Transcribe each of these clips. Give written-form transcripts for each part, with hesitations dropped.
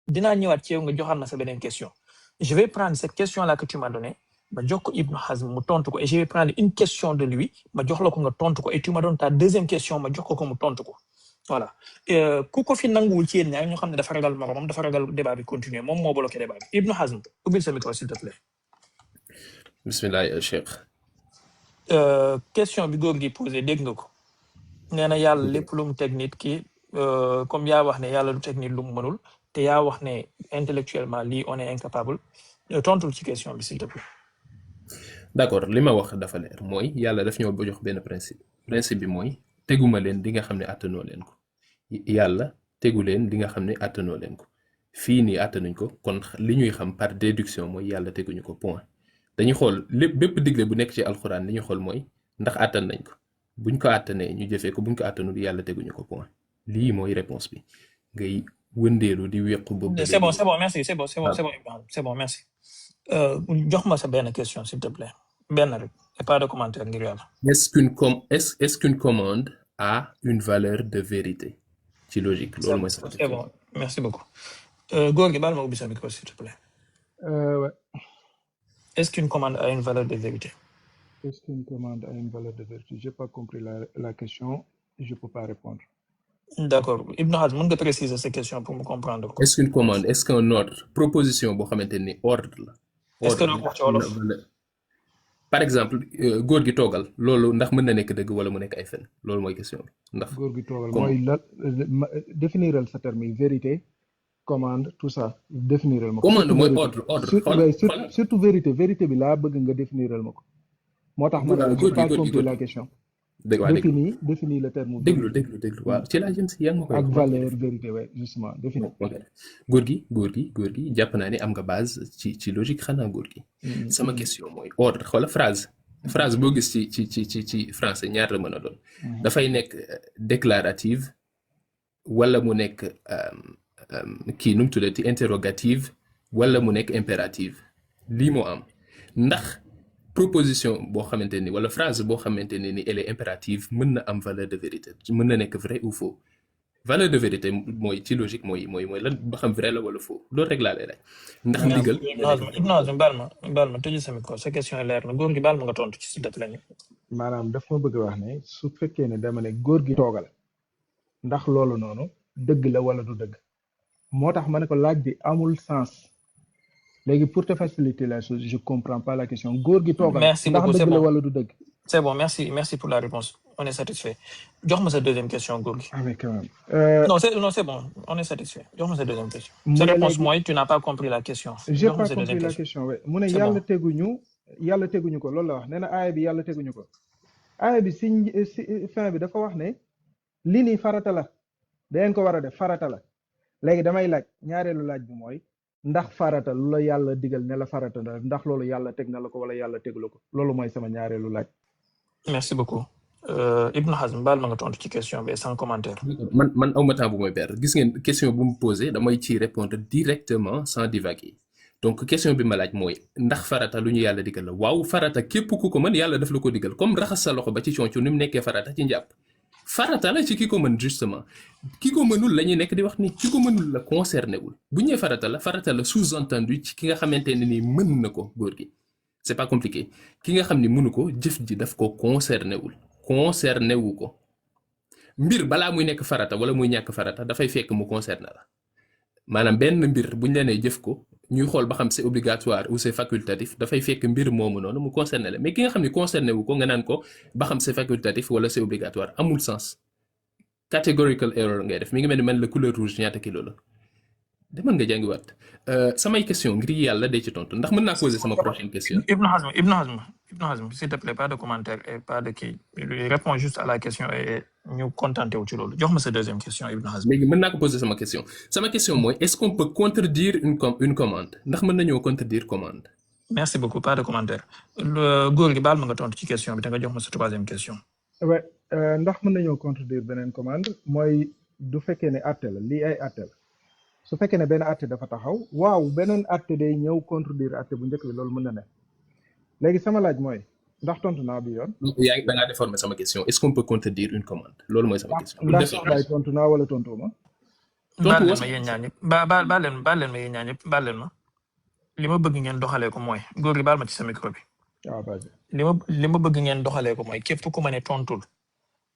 dinaa ñëwaat ci yow nga joxaat ma sa beneen question je vais prendre cette question là que tu m'as donné ma jox ko Ibn Hazm mu tontu ko et je vais prendre une question de lui ma jox la ko nga tontu ko et tu me donnes ta deuxième question ma jox ko mu tontu ko voilà ku ko fi nanguwul ci yéen ñaar ñu xam ne dafa ragal moromam dafa ragal débat bi continuer moom moo bloqué débat bi Ibn Hazm ubbil sa micro s'il te plaît. bismillah ya Cheikh. question bi góor gi posé dégg nga ko nee na yàlla lépp lu mu teg nit ki comme yaa wax ne yàlla du teg nit lu mu mënul te yaa wax ne intellectuellement lii on est incapable tontul ci question bi s'il te plaît. d'accord li ma wax dafa leer mooy yàlla daf ñoo ba jox benn principe bi mooy teguma leen li nga xam ne àttanoo leen ko yàlla tegu leen li nga xam ne àttanoo leen ko fii nii àttanuñ ko kon li ñuy xam par déduction mooy yàlla teguñu ko point dañuy xool lépp bépp digle bu nekk ci alxuraan li ñuy xool mooy ndax àttan nañ ko buñ ko àttanee ñu jëfee ko buñ ko àttanul yàlla teguñu ko point lii mooy réponse bi ngay wëndeelu di wéqu boobu. c'est bon merci c'est bon merci jox ma sa benn question s'il te plaît benn rek et pas de commentaire ngir yàlla. est-ce qu'une commande a une valeur de vérité ci logique loolu mooy sa c'est bon merci beaucoup góor gi baal ma ubbi sa micro s'il te plaît. Ouais. Est-ce qu'une commande a une valeur de vérité? Est-ce qu'une commande a une valeur de vérité? J'ai pas compris la question, je peux pas répondre. D'accord. Ibn Hazm, mën nga préciser cette question pour me comprendre. Est-ce qu'une commande, est-ce qu'un ordre, proposition boo xamante ni ordre la. Est-ce que doo ko ci wolof? Par exemple góor gi toogal loolu ndax mën na nekk dëgg wala mu nekk ay fen loolu mooy question bi ndax. góor gi toogal mooy la définiral sa terme yi vérité commande tout ça définiral ma ko. commande mooy ordre surtout vérité bi laa bëgg nga définiral ma ko. moo tax ma ne j'ai pas compris la question. défini le terme. déglu waaw ci laa jëm si yaa ngi ma koy. ak valeur vérité ouais justement défini. ok góor gi jàpp naa ne am nga base ci logique xanaa góor gi. sama question mooy ordre xoola phrase boo gis ci français ñaar la mën a doon. dafay nekk déclarative wala mu nekk kii nu mu tuddati interrogative wala mu nekk impérative lii moo am ndax. proposition boo xamante ni wala phrase boo xamante ne ni elle est impérative mën na am valeur de vérité mën na nekk vrai ou faux valeur de vérité mooy ci logique mooy lan ba xam vrai la wala faux loolu rek laa lay laaj. ndax ndigal Ibn Hazm baal ma tëjee sa micro sa question leer na góor gi baal ma nga tontu ci s'il te plaît. maanaam daf ma bëgg a wax ne su fekkee ne dama ne góor gi toogal ndax loolu noonu dëgg la wala du dëgg moo tax ma ne ko laaj bi amul sens. léegi pour te faciliter la chose je comprends pas la question góor gi toogal ndax dëgg la wala du dëgg. c'est bon merci pour la réponse on est satisfait jox ma sa deuxième question góor gi. ah mais quand même. non c'est bon on est satisfait jox ma sa deuxième question. sa réponse mooy tu n'as pas compris la question. j'ai pas compris la question oui mu ne yàlla teguñu ko loolu la wax nee na aaya bi yàlla teguñu ko aaya bi si fin bi dafa wax ne lii nii farata la dangeen ko war a def farata la léegi damay laaj ñaareelu laaj bi mooy. ndax farata lu la yàlla digal ne la farata la ndax loolu yàlla teg na la ko wala yàlla tegula ko loolu mooy sama ñaareelu laaj. merci beaucoup Ibn Hazm baal ma nga tontu ci question bi sans commentaire. man awma temps bu may perdre gis ngeen question bu mu posé damay ci répondre directement sans divaguer donc question bi ma laaj mooy ndax farata lu ñu yàlla digal la waaw farata képp ku ko mën yàlla daf la ko digal comme raxas sa loxo ba ci conco ni mu nekkee farata ci njàpp. farata la ci ki ko mën justement ki ko mënul la ñuy nekk di wax ni ki ko mënul la concerné wul bu ñëwee farata la sous-entendu ci ki nga xamante ne ni mën na ko góor gi c'est pas compliqué ki nga xam ni mënu ko jëf ji daf ko concerné wu ko mbir balaa muy nekk farata wala muy ñàkk farata dafay fekk mu concerné la maanaam benn mbir buñ la nee jëf ko ñuy xool ba xam c'est obligatoire ou c'est facultatif dafay fekk mbir moomu noonu mu concerné la mais ki nga xam ne concerné wu ko nga naan ko ba xam c'est facultatif wala c'est obligatoire amul sens categorical error ngay def mi ngi mel ni man la couleur rouge ñaata kilo la demal nga jàngiwaat samay question ngir yàlla day ci tontu ndax mën naa poser sama prochaine question. Ibn Hazm s'il te plaît pas de commentaire et pas de kii réponds juste à la question et ñu contenté wu ci loolu jox ma sa deuxième question Ibn Hazm. léegi mën naa ko poser sama question mooy est-ce qu'on peut contredire une commande ndax mën nañoo contredire commande. merci beaucoup pas de commentaire góor gi baal ma nga tontu ci question bi te nga jox ma sa troisième question. ouais ndax mën nañoo contredire beneen commande mooy du fekkee ne àtte la lii ay àtte la su fekkee ne benn àtte dafa taxaw waaw beneen àtte day ñëw contredire àtte bu njëkk bi loolu mën na ne léegi sama laaj mooy ndax tontu naa bi yoon. yaa ngi da ngaa déformer sama question est-ce qu'on peut contredire une commande loolu mooy sama question. ndax day tontu naa wala tontu ma. baal tontu leen woo ma sama yéen question. ñaar ñëpp baal leen ma yéen ñaar ñëpp baal leen ma li ma bëgg ngeen doxalee ko mooy góor gi baal ma ci sa micro bi waaw vas-y. li ma bëgg ngeen doxalee ko mooy képp ku ma ne tontul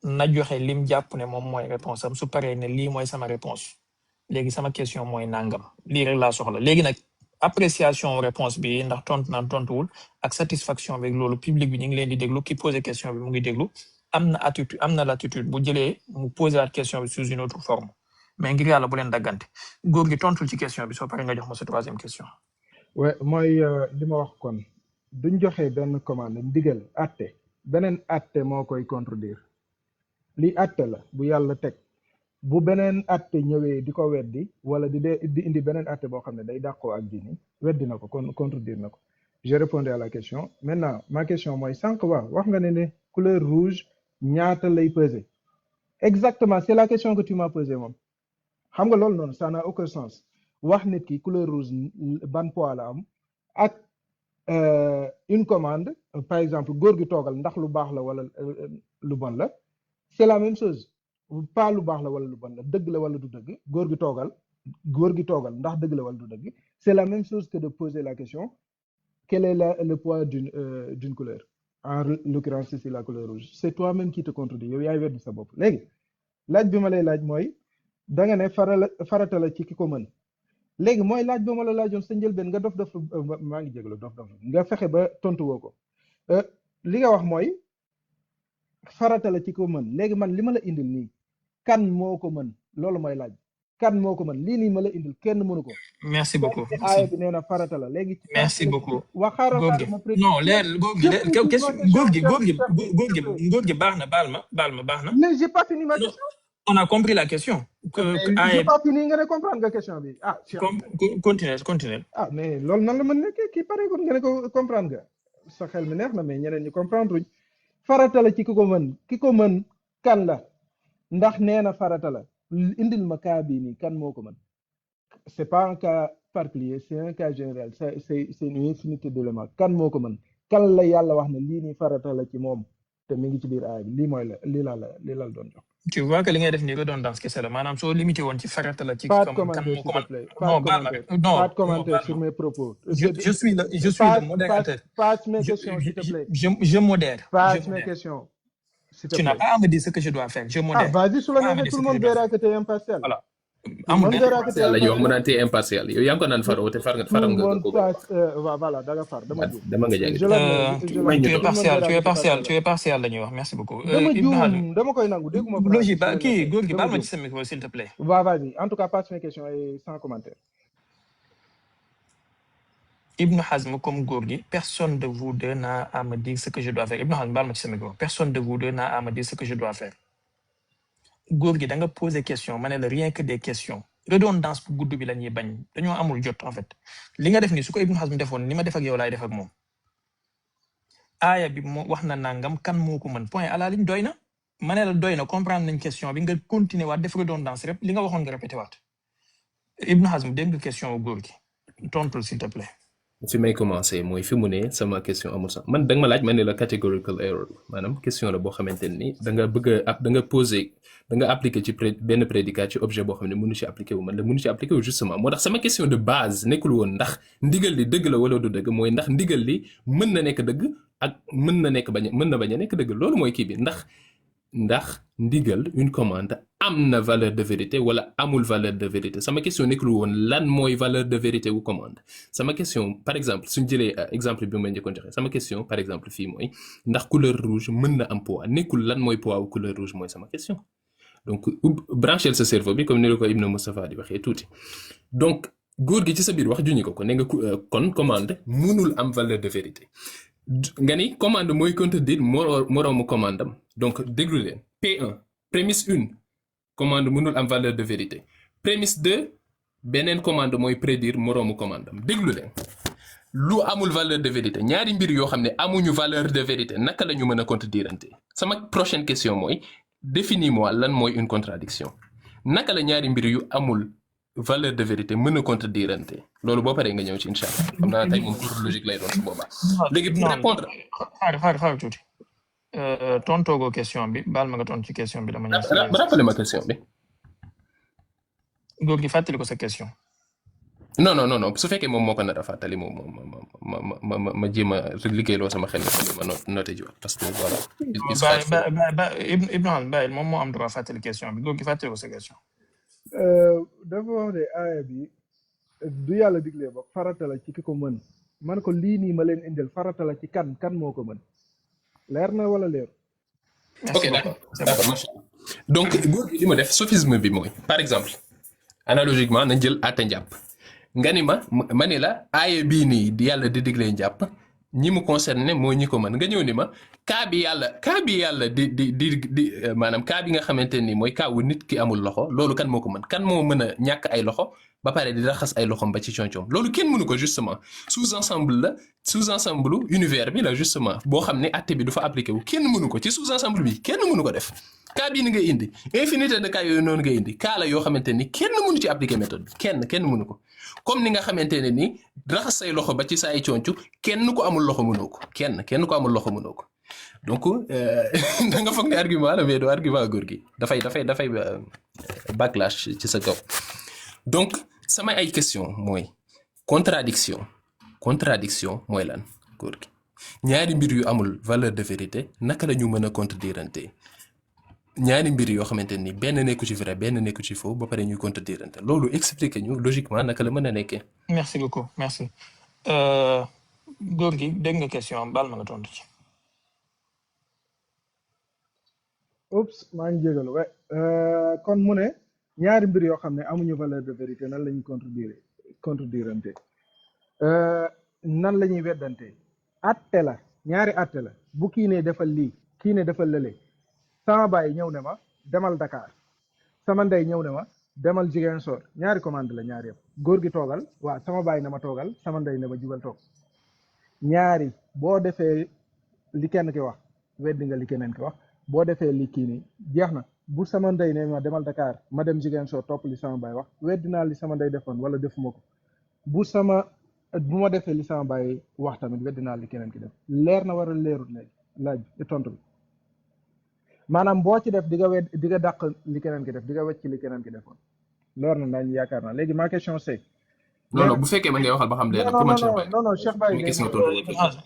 na joxe lim jàpp ne moom mooy réponse am su paree ne lii mooy sama réponse léegi sama question mooy nangam lii rek laa soxla léegi nag appréciation réponse bi ndax tontu naan tontuwul ak satisfaction bi loolu public bi ñu ngi leen di déglu ki posé question bi mu ngi déglu am na attitude am na l'attitude bu jëlee mu posé waat question bi sous une autre forme mais ngir yàlla bu leen daggante góor gi tontul ci question bi soo paree nga jox ma sa troisième question. ouais mooy li ma wax kon duñ joxe benn commande ndigal atte beneen atte moo koy contredire li atte la bu yàlla teg bu beneen atte ñëwee di ko weddi wala di indi beneen atte boo xam ne day dàqoo ak diini weddi na ko kon contredire na ko. J'ai répondu à la question maintenant ma question mooy sànq wax nga ne couleur rouge ñaata lay peser exactement c'est la question que tu m'as posée moom xam nga loolu noonu ça n'a aucun sens wax nit ki couleur rouge ban poids la am ak une commande par exemple góor gi toogal ndax lu baax la wala lu bon la c'est la même chose pas lu baax la wala lu bon la dëgg la wala du dëgg góor gi toogal ndax dëgg la wala du dëgg c'est la même chose que de poser la question quel est le poids d'une couleur en l'occurrence c'est la couleur rouge c'est toi-même qui te contredis yow yaay weddi sa bopp léegi laaj bi ma lay laaj mooy da nga ne farata la ci ki ko mën léegi mooy laaj ba ma la laajoon sa njëlbeen nga dof maa ngi jégalu dof nga fexe ba tontu woo ko li nga wax mooy farata la ci ko mën léegi man li ma la indil nii kan moo ko mën loolu mooy laaj kan moo ko mën lii nii ma la indil kenn mënu ko. merci beaucoup aaya bi nee na farata la léegi. merci beaucoup waxaara non leer góor gi baax na baal ma baax na. mais j'ai pas fini ma question. on a compris la question. j'ai pas fini nga ne comprendre nga question bi ah. continuer. ah mais loolu nan la mën nekkee kii pare kon nga ne ko comprendre nga sa xel mi neex na mais ñeneen ñi comprendre uñ farata la ci ki ko mën kan la ndax nee na farata la indil ma cas bii nii kan moo ko mën c'est pas un cas particulier c'est un cas général c'est une infinité d'éléments kan moo ko mën kan la yàlla wax ne lii nii farata la ci moom te mi ngi ci biir aaya bi lii mooy la lii la doon jox. tu vois que li ngay def nii redondance kese la maanaam soo limité woon ci farata la ci. pas de commentaire s'il te plaît pas de commentaire sur mes propos. je suis le modérateur. passe mes questions s'il te plaît. je modère. passe mes questions. Tu n'as pas à me dire ce que je dois faire. Je modère. Ah, vas-y, sur la neige, tout le monde verra que tu es impartial. Voilà. Impartial, yow mën naa tee impartial yow yaa ngi ko naan faro te far nga voilà da nga far dama nga jàng. tu es partial la ñuy wax merci beaucoup. dama koy nangu dégguma. logique ba kii góor gi baal ma ci sa micro s'il te plaît. vas-y en tout cas passe mes questions et sans commentaire. Ibn Hazm comme góor gi personne de vous deux n'a à me dire ce que je dois faire Ibn Hazm baal ma ci sa micro personne de vous deux n'a à me dire ce que je dois faire. góor gi da nga poser question ma ne la rien que des questions redondance bu gudd bi la ñuy bañ dañoo amul jot en fait li nga def ni su ko Ibn Hazm defoon ni ma def ak yow laay def ak moom aaya bi moo wax na nangam kan moo ko mën point à la ligne doy na ma ne la doy na comprendre nañ question bi nga continuer waat def redondance rek li nga waxoon nga répété waat Ibn Hazm dégg nga question wu góor gi tontul s'il te plaît. fi may commencer mooy fi mu ne sama question amul sax man da nga ma laaj ma ne la categorical error maanaam question la boo xamante ni da nga bëgg a da nga poser da nga appliquer ci benn prédicat ci objet boo xam ne mënu ci appliquer wu man la mënu ci appliquer wu justement moo tax sama question de base nekkul woon ndax ndigal li dëgg la wala du dëgg mooy ndax ndigal li mën na nekk dëgg ak mën na bañ a nekk dëgg loolu mooy kii bi ndax ndigal une commande am na valeur de vérité wala amul valeur de vérité sama question nekkul woon lan mooy valeur de vérité wu commande sama question par exemple suñ jëlee exemple bi ma njëkkoon joxe sama question par exemple fii mooy ndax couleur rouge mën na am poids nekkul lan mooy poids wu couleur rouge mooy sama question donc brancher sa cerveau bi comme ni la ko Ibn Moustapha di waxee tuuti donc góor gi ci sa biir wax juñu ko ne nga kon commande mënul am valeur de vérité nga ni commande mooy contredire moroomu commande am donc déglu leen P1 prémisse 1 commande mënul am valeur de vérité prémisse 2 beneen commande mooy prédire moroomu commande am déglu leen lu amul valeur de vérité ñaari mbir yoo xam ne amuñu valeur de vérité naka la ñu mën a contredirante sama prochaine question mooy définis-moi lan mooy une contradiction naka la ñaari mbir yu amul valeur de vérité mën a contredirante loolu boo paree nga ñëw ci incha allah xam naa tey moom cours logique lay doon su boobaa. léegi pour répondre. xaar tuuti. tontoogo question bi baal ma nga tontu ci question bi dama ñëw. rappelé ma question bi. góor gi fàttali ko sa question. non su fekkee moom moo ko nar a fàttali moom ma jéem a liggéeyloo sama xel ma noté ji parce que voilà. Ibn Hazm bàyyil moom moo am droit fàttali question bi góor gi fàttali ko sa question. dafa wax ne aaya bi du yàlla diglee ba farata la ci ki ko mën man ko lii nii ma leen indil farata la ci kan moo ko mën leer na wala leer. ok d'accord macha allah donc góor gi li ma def sophisme bi mooy par exemple analogiquement nañ jël àtte njàpp nga ni ma ni la aaya bii nii di yàlla di diglee njàpp ñi mu concerné mooy ñi ko mën nga ñëw ni ma cas bi yàlla di maanaam cas bi nga xamante ni mooy cas wu nit ki amul loxo loolu kan moo ko mën kan moo mën a ñàkk ay loxo ba pare di raxas ay loxom ba ci coñcoom loolu kenn mënu ko justement sous-ensemble univers bi la justement boo xam ne atte bi du fa appliqué wu kenn mënu ko ci sous-ensemble bi kenn mënu ko def cas bii ni ngay indi infinité de cas yooyu noonu ngay indi cas la yoo xamante ni kenn mënu ci appliqué méthode bi kenn mënu ko comme ni nga xamante ne ni raxas say loxo ba ci sa ay concu kenn ko amul loxo mënoo ko kenn ko amul loxo mënoo ko donc da nga foog ne argument la mais du argument góor gi dafay backlash ci sa kaw donc sama ay question mooy contradiction mooy lan góor gi ñaari mbir yu amul valeur de vérité naka la ñu mën a contredirante ñaari mbir yoo xamante ni benn nekku ci vrai benn nekku ci faux ba pare ñuy contredirante loolu expliqué ñu logiquement naka la mën a nekkee. merci beaucoup merci góor gi dégg nga question baal ma nga tontu ci. oups maa ngi jégalu kon mu ne ñaari mbir yoo xam ne amuñu valeur de vérité nan la ñuy contredirante nan la ñuy weddante atte la ñaari atte la bu kii ne defal lii kii ne defal lële sama baay ñëw ne ma demal Dakar sama ndey ñëw ne ma demal Ziguinchor ñaari commande la ñaari yëpp góor gi toogal waaw sama baay na ma toogal sama ndey ne ma jubal toog ñaari boo defee li kenn ki wax weddi nga li keneen ki wax boo defee li kii nii jeex na bu sama ndey ne ma demal Dakar ma dem Ziguinchor topp li sama baay wax weddi naa li sama ndey defoon wala defuma ko bu ma defee li sama baay wax tamit weddi naa li keneen ki def leer na war a leerut léegi laaj bi tontu bi maanaam boo ci def di nga dàq li keneen ki def di nga wecc li keneen ki defoon leer na naa ñu yaakaar naa léegi ma question c'est non bu fekkee man ngay waxal ba xam leer non Cheikh Baye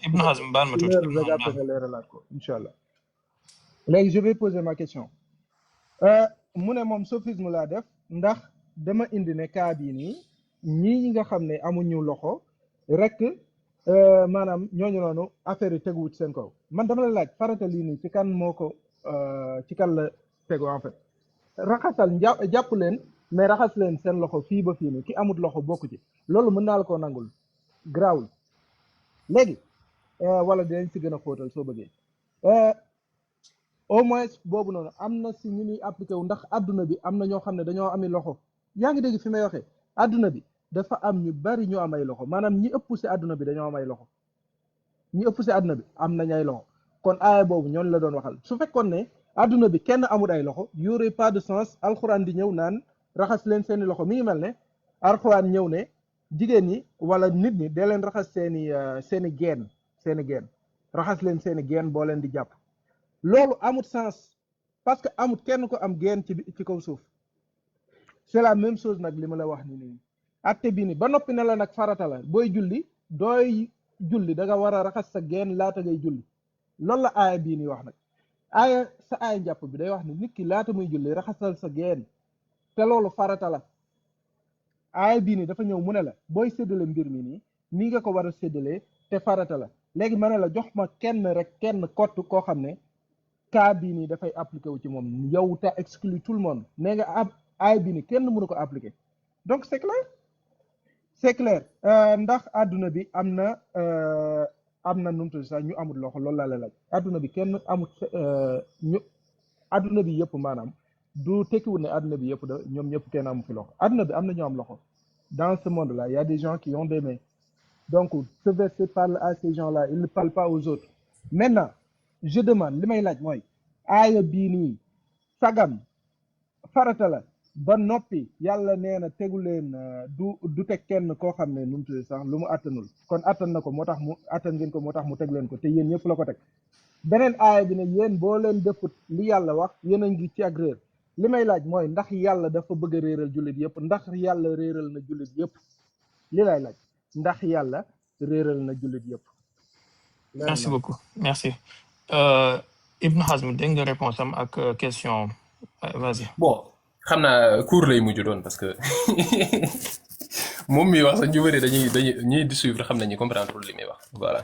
Ibn Hazm baal ma tuuti nga leeralaat ko incha allah léegi je vais poser ma question mu ne moom sophisme laa def ndax dama indi ne cas bii nii ñii nga xam ne amuñu loxo rek maanaam ñooñu noonu affaire yi teguwut seen kaw man dama la laaj farata lii nii ci kan moo ko ci kan la tegu en fait raxasal jàpp leen mais raxas leen seen loxo fii ba fii nii ki amut loxo bokku ci loolu mën naa la koo nangul grawul léegi wala dinañ si gën a xóotal soo bëggee au moins boobu noonu am na si ñu ñuy appliqué wu ndax adduna bi am na ñoo xam ne dañoo ami loxo yaa ngi dégg fi may waxee adduna bi dafa am ñu bari ñu am ay loxo maanaam ñi ëpp si adduna bi dañoo am ay loxo ñi ëpp si adduna bi am nañ ay loxo kon aaya boobu ñooñu la doon waxal su fekkoon ne adduna bi kenn amul ay loxo y aurait pas de sens alxuraan di ñëw naan raxas leen seeni loxo mi ngi mel ne alxuraan ñëw ne jigéen ñi wala nit ñi dee leen raxas seeni geen raxas leen seeni geen boo leen di jàpp loolu amut sens parce que amut kenn ko am geen ci kaw suuf c'est la même chose nag li ma la wax ni nii atte bi ni ba noppi ne la nag farata la booy julli dooy julli da nga war a raxas sa geen laata ngay julli loolu la aaya bii nii wax nag aaya njàpp bi day wax ne nit ki laata muy julli raxasal sa geen te loolu farata la aaya bii nii dafa ñëw mu ne la booy séddale mbir mi nii nga ko war a séddalee te farata la léegi ma ne la jox ma kenn kott koo xam ne cas bii nii dafay appliqué wu ci moom yow te exclut tout le monde nee nga aaya bii nii kenn mënu ko appliqué donc c'est clair ndax adduna bi am na numtu sax ñu amul loxo loolu laa la laaj adduna bi kenn amut ñu adduna bi yëpp maanaam du tekkiwul ne adduna bi yëpp da ñoom ñëpp kenn amu fi loxo adduna bi am na ñu am loxo dans ce monde là il y a des gens qui ont des mains donc ce verset parle à ces gens là il ne parle pas aux autres maintenant je demande li may laaj mooy aaya bii nii sagam farata la ba noppi yàlla nee na tegu leen du teg kenn koo xam ne nu mu tudd sax lu mu attanul kon attan na ko moo tax mu attan ngeen ko moo tax mu teg leen ko te yéen ñëpp la ko teg beneen aaya bi ne yéen boo leen defut li yàlla wax yéen a ngi ci ak réer li may laaj mooy ndax yàlla dafa bëgg a réeral jullit yëpp ndax yàlla réeral na jullit yëpp li lay laaj ndax yàlla réeral na jullit yëpp. merci beaucoup merci Ibn Hazm dégg nga réponse am ak question vas-y. bon xam naa cours lay mujj doon parce que moom mi wax sax ñu bëri dañuy ñuy di suivre xam nañu comprendre li muy wax voilà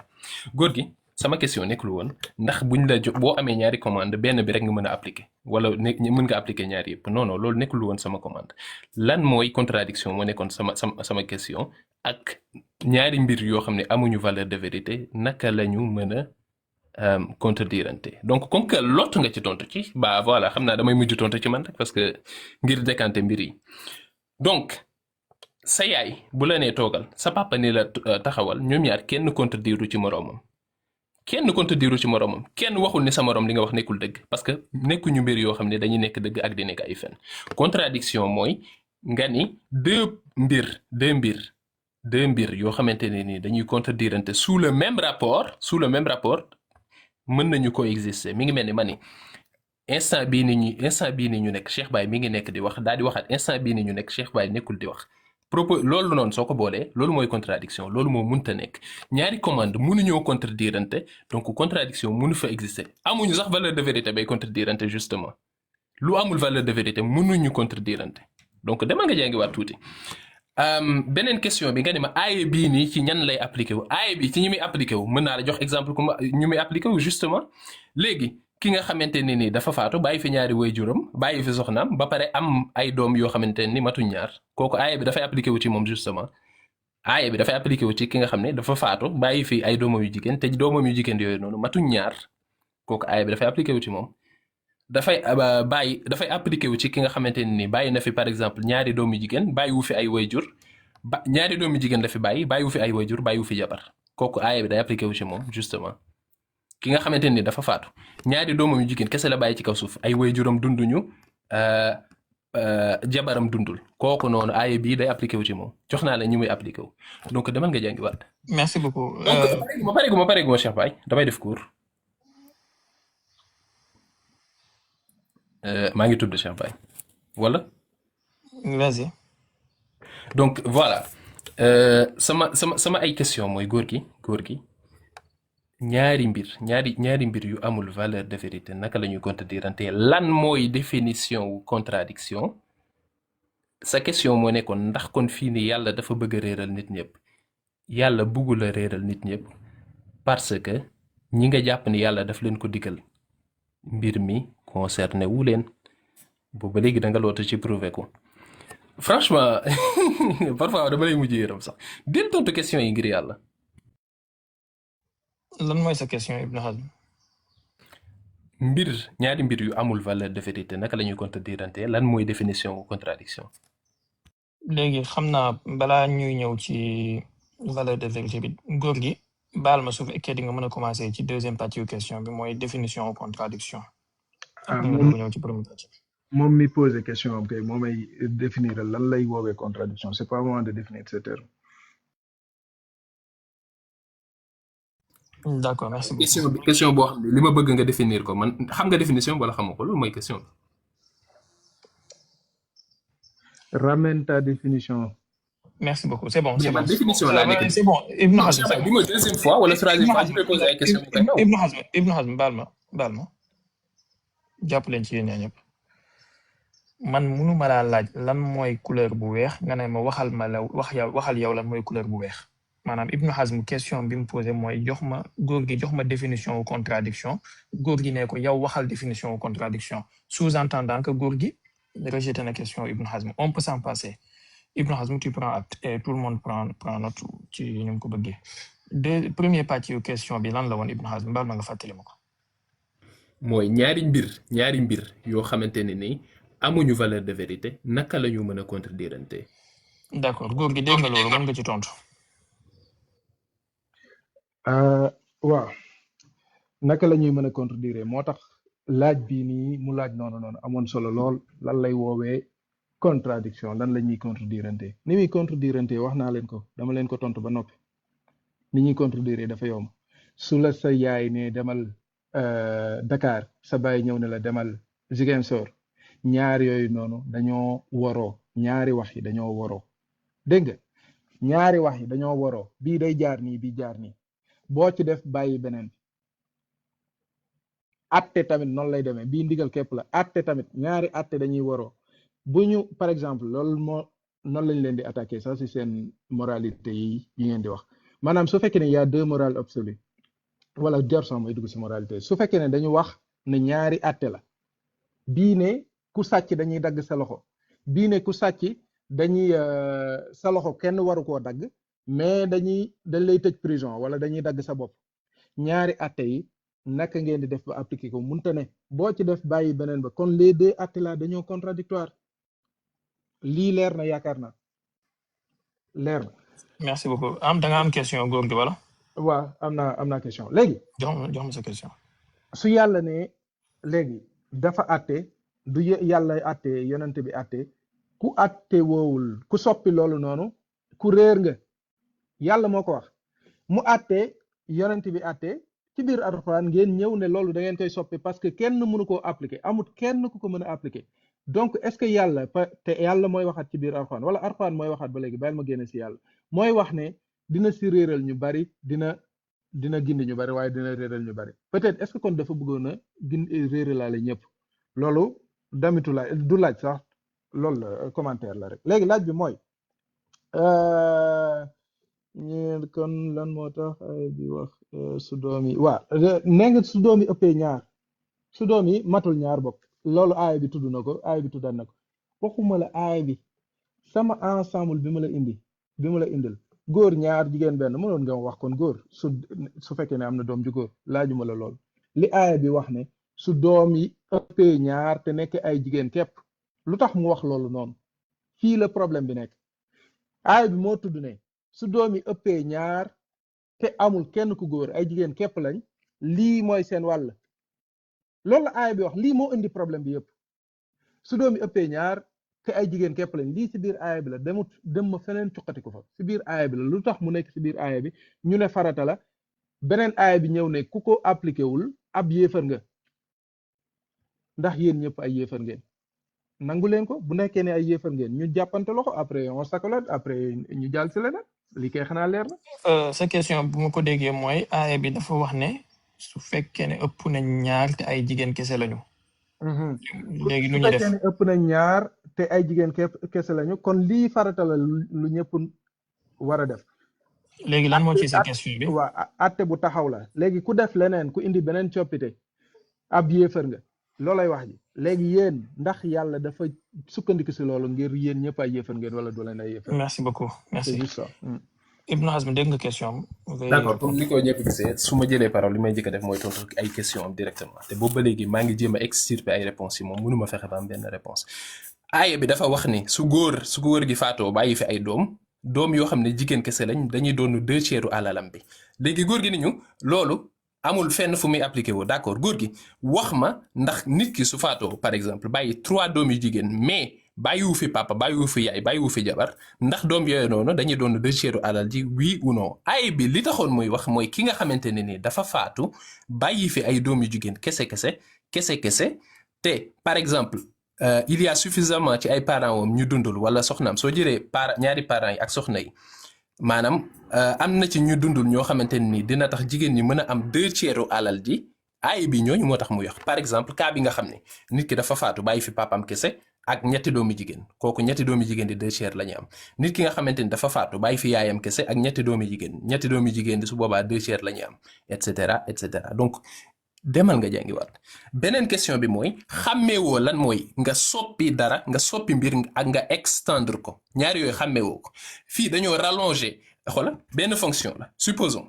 góor gi sama question nekkul woon ndax buñ la jox boo amee ñaari commande benn bi rek nga mën a appliquer wala mën nga appliquer ñaari yëpp non non loolu nekkul woon sama commande lan mooy contradiction moo nekkoon sama question ak ñaari mbir yoo xam ne amuñu valeur de vérité naka la ñu mën a contredirante donc comme que lott nga ci tontu ci bah voilà xam naa damay mujj tontu ci man rek parce que ngir décanter mbir yi donc sa yaay bu la nee toogal sa papa ni la taxawal ñoom ñaar kenn contrediru ci moroomam kenn waxul ni sa moroom li nga wax nekkul dëgg parce que nekkuñu mbir yoo xam ne dañuy nekk dëgg ak di nekk ay fen contradiction mooy nga ni deux mbir yoo xamante ne ni dañuy contredirante sous le même rapport mën nañu coexister mi ngi mel ni ma ni instant bii ni ñu nekk Cheikh Baye mi ngi nekk di wax daal di waxaat instant bii ni ñu nekk Cheikh Baye nekkul di wax loolu noonu soo ko boolee loolu mooy contradiction loolu moo mënta nekk ñaari commande mënuñoo contredirante donc contradiction mënu fa exister amuñu sax valeur de vérité bay contredirante justement lu amul valeur de vérité mënuñu contredirante donc demal nga jàngiwaat tuuti beneen question bi nga ne ma aaye bii nii ci ñan lay appliqué wu aaye bi ci ñi muy appliqué wu mën naa la jox exemple comme ñu muy appliqué wu justement léegi ki nga xamante ne ni dafa faatu bàyyi fi ñaari waajuram bàyyi fi soxnaam ba pare am ay doom yoo xamante ni matuñ ñaar kooku aaye bi dafay appliqué wu ci moom justement aaye bi dafay appliqué wu ci ki nga xam ne dafa faatu bàyyi fi ay doomam yu jigéen te doomam yu jigéen yooyu noonu matuñ ñaar kooku aaye bi dafay appliqué wu ci moom dafay appliqué wu ci ki nga xamante ne ni bàyyi na fi par exemple ñaari doomu jigéen bàyyi wu fi ay waajur ñaari doomu jigéen la fi bàyyi wu fi ay waajur bàyyi wu fi jabar kooku aaye bi day appliqué wu ci moom justement ki nga xamante ni dafa faatu ñaari doomam yu jigéen kese la bàyyi ci kaw suuf ay waajuram dunduñu jabaram dundul kooku noonu aaye bii day appliqué wu ci moom jox naa la ñu muy appliqué wu donc demal nga jàngiwaat. merci beaucoup. donc ma pareegu ma Cheikh Baye damay def cours. maa ngi tudd Cheikh Baye wala. vas-y. donc voilà sama ay question mooy góor gi ñaari mbir yu amul valeur de vérité naka la ñuy contredirante lan mooy définition wu contradiction sa question moo nekkoon ndax kon fii ni yàlla dafa bëgg a réeral nit ñëpp yàlla bëggul a réeral nit ñëpp parce que ñi nga jàpp ni yàlla daf leen ko digal mbir mi concerné wu leen booba léegi da nga loota ci prouvé ko franchement parfois dama lay mujj yërëm sax del tontu question yi ngir yàlla. lan mooy sa question Ibn Hazm. ñaari mbir yu amul valeur de vérité naka la ñuy contredirante lan mooy définition contradiction. léegi xam naa balaa ñuy ñëw ci valeur de vérité bi góor gi baal ma su fekkee di nga mën a commencer ci deuxième partie question bi mooy définition contradiction. moom mi posé question am kay moo may définir lan lay woowee contradiction c'est pas moment de définir ce terme. d'accord merci beaucoup. question boo xam ne li ma bëgg nga définir ko man xam nga définition wala xamoo ko loolu mooy question bi. ramène ta définition. merci beaucoup c'est bon. man définition laa nekk c'est bon Ibn Hazm. bi ma deuxième fois wala troisième fois je vais poser ay question Ibn Hazm baal ma jàpp leen ci yéen ñëpp man munu ma laa laaj lan mooy couleur bu weex nga ne ma waxal yow lan mooy couleur bu weex maanaam Ibn Hazm question bi mu posé mooy jox ma définition wu contradiction góor gi ne ko yow waxal définition wu contradiction sous-entendant que góor gi rejeté na question Ibn Hazm on peut s'en passer Ibn Hazm tu prends acte et tout le monde prend note ci ni mu ko bëggee première partie question bi lan la woon Ibn Hazm baal ma nga fàttali ma ko. mooy ñaari mbir yoo xamante ne ni amuñu valeur de vérité naka la ñu mën a contredirante. d'accord góor gi dégg nga loolu mën nga ci tontu. waaw naka la ñuy mën a contredire moo tax laaj bii nii mu laaj noonu amoon solo lool lan lay woowee contradiction lan la ñuy contredirante ni muy contredirante wax naa leen ko dama leen ko tontu ba noppi ni ñuy contredire dafa yomb su la sa yaay ne demal Dakar sa baay ñëw ne la demal Ziguinchor ñaar yooyu noonu dañoo waroo ñaari wax yi dañoo waroo dégg nga ñaari wax yi dañoo waroo bii day jaar nii bii jaar nii boo ci def bàyyi beneen bi atte tamit noonu lay demee bii ndigal képp la atte tamit ñaari atte dañuy waroo bu ñu par exemple loolu moo noonu lañ leen di attaquer ça si seen moralité yi ngeen di wax maanaam su fekkee ne y a deux morales absolues wala jarson mooy dugg si moralité su fekkee ne dañu wax ne ñaari atte la bii ne ku sàcc dañuy dagg sa loxo bii ne ku sàcc dañuy sa loxo kenn waru koo dagg mais dañ lay tëj prison wala dañuy dagg sa bopp ñaari atte yi naka ngeen di def ba appliquer ko munta ne boo ci def bàyyi beneen ba kon les deux atte là dañoo contradictoire lii leer na yaakaar naa leer na merci beaucoup da nga am question góor gi wala. waaw am naa question léegi jox ma sa question. su yàlla ne léegi dafa atte du yàlla atte yonent bi atte ku atte woowul ku soppi loolu noonu ku réer nga yàlla moo ko wax mu atte yonent bi atte ci biir Alxuraan ngeen ñëw ne loolu da ngeen koy soppi parce que kenn mënu koo appliquer amut kenn ku ko mën a appliquer donc est-ce que yàlla te yàlla mooy waxaat ci biir Alxuraan wala Alxuraan mooy waxaat ba léegi bàyyil ma génne si yàlla mooy wax ne dina si réeral ñu bari dina gindi ñu bari waaye dina réeral ñu bari peut-être est-ce que kon dafa bëggoon a réeralaale ñëpp loolu damitu laaj du laaj sax loolu la commentaire la rek léegi laaj bi mooy ñu kon lan moo tax ay bi wax su doom yi waaw nee nga su doom yi ëppee ñaar su doom yi matul ñaar bokk loolu aaya bi tudd na ko aaya bi tuddaat na ko waxuma la aaya bi sama ensemble bi ma la indil góor ñaar jigéen benn mënoon nga wax kon góor su fekkee ne am na doom ju góor laajuma la lool li aaya bi wax ne su doom yi ëppee ñaar te nekk ay jigéen képp lu tax mu wax loolu noonu fii la problème bi nekk aaya bi moo tudd ne su doom yi ëppee ñaar te amul kenn ku góor ay jigéen képp lañ lii mooy seen wàll loolu la aaya bi wax lii moo indi problème bi yëpp su doom yi ëppee ñaar te ay jigéen képp lañ lii si biir aaya bi la dem ma feneen cuqati ko fa si biir aaya bi la lu tax mu nekk si biir aaya bi ñu ne farata la beneen aaya bi ñëw ne ku ko appliqué wul ab yéefar nga ndax yéen ñëpp ay yéefar ngeen nangu leen ko bu nekkee ne ay yéefar ngeen ñu jàppante loxo après on s'accolade après ñu jàll si leneen li kay xanaa leer na. sa question bu ma ko déggee mooy aaya bi dafa wax ne su fekkee ne ëpp na ñaar te ay jigéen kese lañu. léegi lu ñuy def su fekkee ne ëpp na ñaar te ay jigéen kese lañu kon lii farata la lu ñëpp war a def. léegi lan moo ci sa question bi. waaw atte bu taxaw la léegi ku def leneen ku indi beneen coppite ab yéefar nga loolay wax ji léegi yéen ndax yàlla dafa sukkandiku si loolu ngir yéen ñëpp ay yéefar ngeen wala du leen ay yéefar. merci beaucoup merci c'est juste ça. Ibn Hazm dégg nga question am. d'accord comme ni ko ñëpp gisee su ma jëlee parole li may njëkk a def mooy tontu ay question am directement te boobu ba léegi maa ngi jéem a extirper ay réponses yi moom mënuma fexe ba am benn réponse aaya bi dafa wax ni su góor gi faatoo bàyyi fi ay doom yoo xam ne jigéen kese lañ dañuy doon 2/3 alalam bi léegi góor gi ni ñu loolu amul fenn fu muy appliqué woo d'accord góor gi wax ma ndax nit ki su faatoo par exemple bàyyi 3 doom yu jigéen mais bàyyiwu fi papa bàyyiwu fi yaay bàyyiwu fi jabar ndax doom yooyu noonu dañuy doon 2/3 alal ji oui ou non ay bi li taxoon muy wax mooy ki nga xamante ne ni dafa faatu bàyyi fi ay doom yu jigéen kese te par exemple il y a suffisamment ci ay parents wam ñu dundul wala soxnaam soo jëlee ñaari parents yi ak soxna yi maanaam am na ci ñu dundul ñoo xamante ne ni dina tax jigéen ñi mën a am 2/3 alal ji ay bi ñooñu moo tax muy wax par exemple cas bi nga xam ne nit ki dafa faatu bàyyi fi papam kese ak ñetti doomi jigéen kooku ñetti doomi jigéen di 2/3 la ñu am nit ki nga xamante ni dafa faatu bàyyi fi yaayam kese ak ñetti doomi jigéen di su boobaa 2/3 la ñu am et cetera donc demal nga jàngiwaat beneen question bi mooy xàmmeewoo lan mooy nga soppi dara nga soppi mbir ak nga extendre ko ñaari yooyu xàmmeewoo ko fii dañoo rallonger xoolal benn fonction la supposons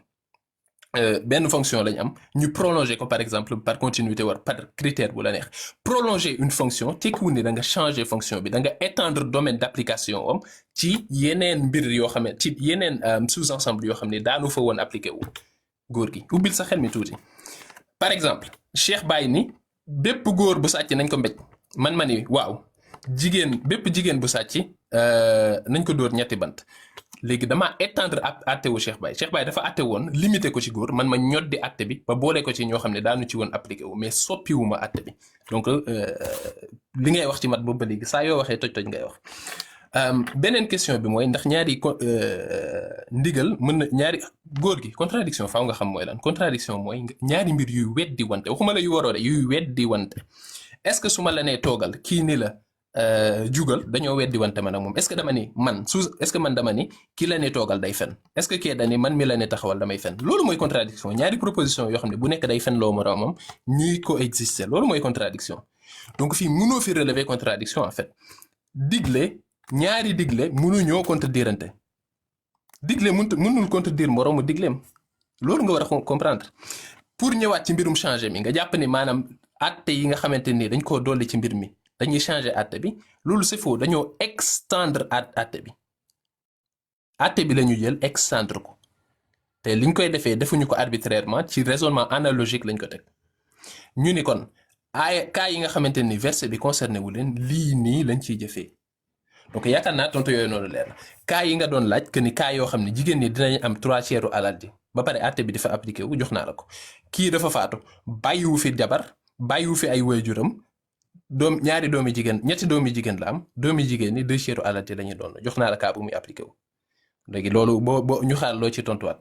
benn fonction lañ am ñu prolonger ko par exemple par continuité war par critère bu la neex prolonger une fonction tekkiwul ni da nga changer fonction bi da nga étendre domaine d'application am ci yeneen mbir yoo xam ne ci yeneen sous-ensemble yoo xam ne daanu fa woon appliqué wu góor gi ubbil sa xel mi tuuti par exemple Cheikh Baye ni bépp góor bu sàcc nañ ko mbéj man ma ni waaw bépp jigéen bu sàcc nañ ko dóor ñetti bant léegi dama étendre atte wu Cheikh Baye dafa atte woon limité ko ci góor man ma ñoddi atte bi ba boole ko ci ñoo xam ne daanu ci woon appliqué wu mais soppiwuma atte bi donc li ngay wax ci mat boobu ba léegi saa yoo waxee toj-toj ngay wax. beneen question bi mooy ndax ñaari ndigal mën na ñaari góor gi contradiction faaw nga xam mooy lan contradiction mooy ñaari mbir yuy weddi wante waxuma la yu waroo de yuy weddi wante est-ce que su ma la nee toogal kii ni la jugal dañoo weddi wante man ak moom est-ce que dama ni man est-ce que man dama ni kii la ne toogal day fen est-ce que kii dani man mi la ne taxawal damay fen loolu mooy contradiction ñaari proposition yoo xam ne bu nekk day fen loo moroomam ñuy coexister loolu mooy contradiction donc fii mënoo fi relever contradiction en fait digle ñaari digle mënuñoo contredirante digle mënul contredire moroomu digleem loolu nga war a comprendre pour ñëwaat ci mbirum changer mi nga jàpp ni maanaam atte yi nga xamante ni dañ koo dolli ci mbir mi dañuy changer atte bi loolu c'est faux dañoo extendre atte bi la ñu jël extendre ko te liñ koy defee defuñu ko arbitrairement ci raisonnement analogique lañ ko teg ñu ni kon ay cas yi nga xamante ni verset bi concerné wu leen lii nii lañ ciy jëfee donc yaakaar naa tontu yooyu noonu leer na cas yi nga doon laaj que ni cas yoo xam ne jigéen ñi dinañ am 3/4 alal ji ba pare àtte bi dafa appliqué wu jox naa la ko kii dafa faatu bàyyiwu fi jabar bàyyiwu fi ay waajuram ñetti doomi jigéen la am doomi jigéen ñi 2/3 alal ji la ñuy doon jox naa la cas bu muy appliqué wu léegi loolu boo ñu xaar loo ci tontuwaat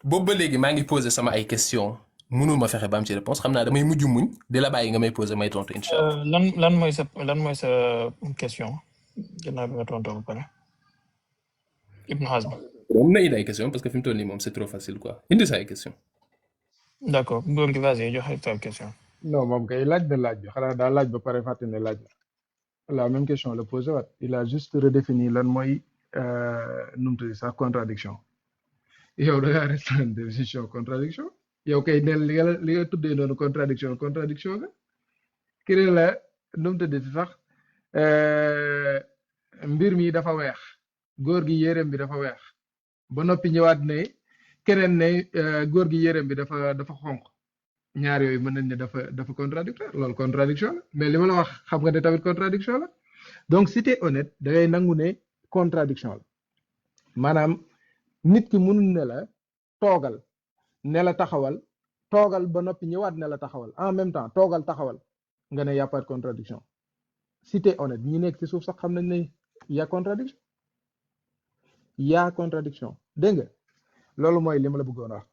boobu ba léegi maa ngi posé sama ay question mënul ma fexe ba am ci réponse xam naa damay mujj muñ di la bàyyi nga may posé may tontu incha allah. lan mooy sa question gannaaw bi nga tontu ba pare Ibn Hazm. moom na indi ay question parce que fi mu toll nii moom c'est trop facile quoi indi sa ay question. d'accord góor gi vas-y joxe sa question. non moom kay laaj na laaj bi xanaa daa laaj ba pare fàtte ne laaj na la même question la posé waat il a juste redéfini lan mooy nu mu tudd sax contradiction yow da ngaa restreindre définition contradiction yow kay neel li nga tuddee noonu contradiction nga kii la nu mu tudd sax mbir mi dafa weex góor gi yéreem bi dafa weex ba noppi ñëwaat ne keneen ne góor gi yéreem bi dafa xonq ñaar yooyu mën nañ ne dafa contradictoire loolu contradiction la mais li ma la wax xam nga ne tamit contradiction la donc si t'es honnête da ngay nangu ne contradiction la maanaam nit ki mënul ne la toogal ne la taxawal toogal ba noppi ñëwaat ne la taxawal en même temps toogal taxawal nga ne y a pas de contradiction si t'es honnête ñi nekk ci suuf sax xam nañ ne y a contradiction dégg nga loolu mooy li ma la bëggoon wax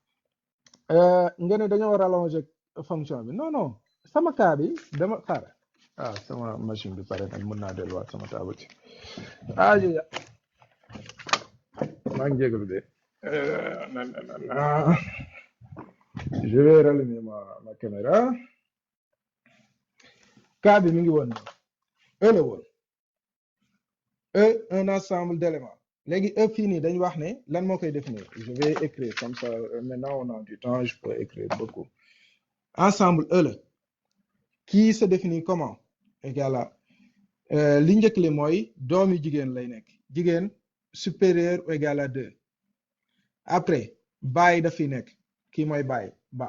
nga ne dañoo rallonger fonction bi non sama cas bi dama xaar sama machine bi pare nag mën naa delluwaat sama table ci maa ngi jégalu de je vais rallumer ma caméra cas bi mi ngi woon la woon un ensemble d'éléments léegi fii nii dañ wax ne lan moo koy définir je vais écrire comme ça maintenant on a du temps je peux écrire beaucoup ensemble la qui se définit comment égal à li njëkk li mooy doomi jigéen lay nekk jigéen supérieur ou égal à 2 après baay daf fi nekk kii mooy baay ba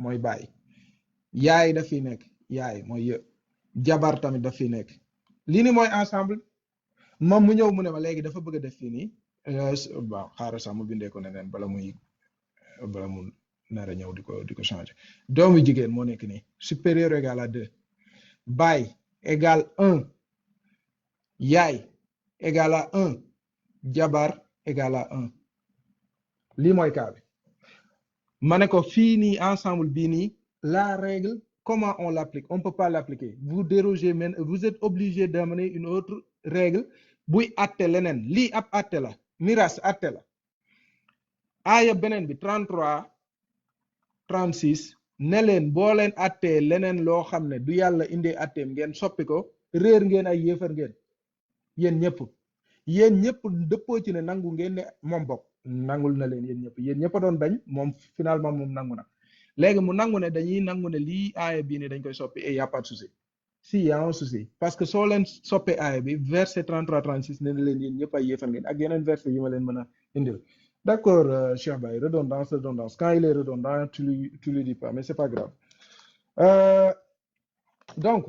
mooy baay yaay daf fi nekk yaay mooy jabar tamit daf fi nekk lii ni mooy ensemble moom mu ñëw mu ne ma léegi dafa bëgg a def fii nii waaw xaaral sax mu bindee ko neneen bala mu nar a ñëw di ko changer doomu jigéen moo nekk nii supérieur égal à 2 baay égal 1 yaay égal à 1 jabar égal à 1 lii mooy cas bi ma ne ko fii nii ensemble bii nii la règle comment on l'applique on peut pas l'appliquer vous dérogez même vous êtes obligé d'amener une autre règle buy atte leneen lii ab atte la miras atte la aaya beneen bi 33 36 ne leen boo leen attee leneen loo xam ne du yàlla indee atteem ngeen soppi ko réer ngeen ay yéefar ngeen yéen ñëpp dëppoo ci ne nangu ngeen ne moom bokk nangul na leen yéen ñëpp a doon bañ moom finalement moom nangu na léegi mu nangu ne dañuy nangu ne lii aaya bii ne dañ koy soppi et y a pas de souci si y a un souci parce que soo leen soppee aaya bi verset 33 36 ne na leen yéen ñëpp ay yéefar ngeen ak yeneen verset yi ma leen mën a indil d'accord Cheikh Baye redondance quand il est redondant tu lui dis pas mais c'est pas grave donc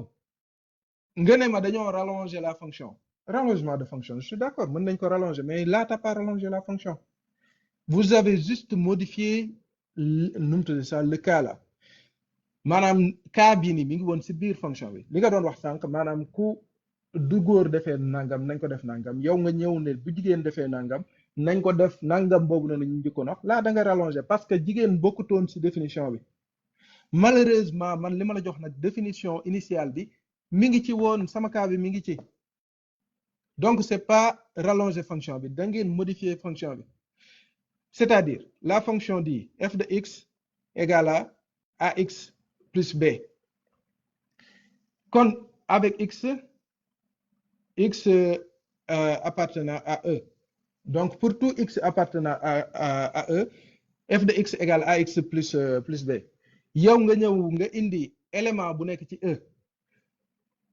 nga ne ma dañoo rallonger la fonction rallongement de fonction je suis d'accord mën nañ ko rallonger mais là t'as pas rallongé la fonction vous avez juste modifié nu mu tudd ça le cas là maanaam cas bii nii mi ngi woon si biir fonction bi li nga doon wax sànq maanaam ku du góor defee nangam nañ ko def nangam yow nga ñëw ne bu jigéen defee nangam nañ ko def nangam boobu noonu ñu njëkkoon wax là da nga rallonger parce que jigéen bokkutoon si définition bi malheureusement man li ma la jox nag définition initiale bi mi ngi ci woon sama cas bi mi ngi ci donc c'est pas rallonger fonction bi da ngeen modifier fonction bi c'est-à-dire la fonction dit f de x égale à ax plus b kon avec x appartenant à E. Donc, pour tout x appartenant à E, f de x égale ax plus b. yow nga ñëw nga indi élément bu nekk ci E.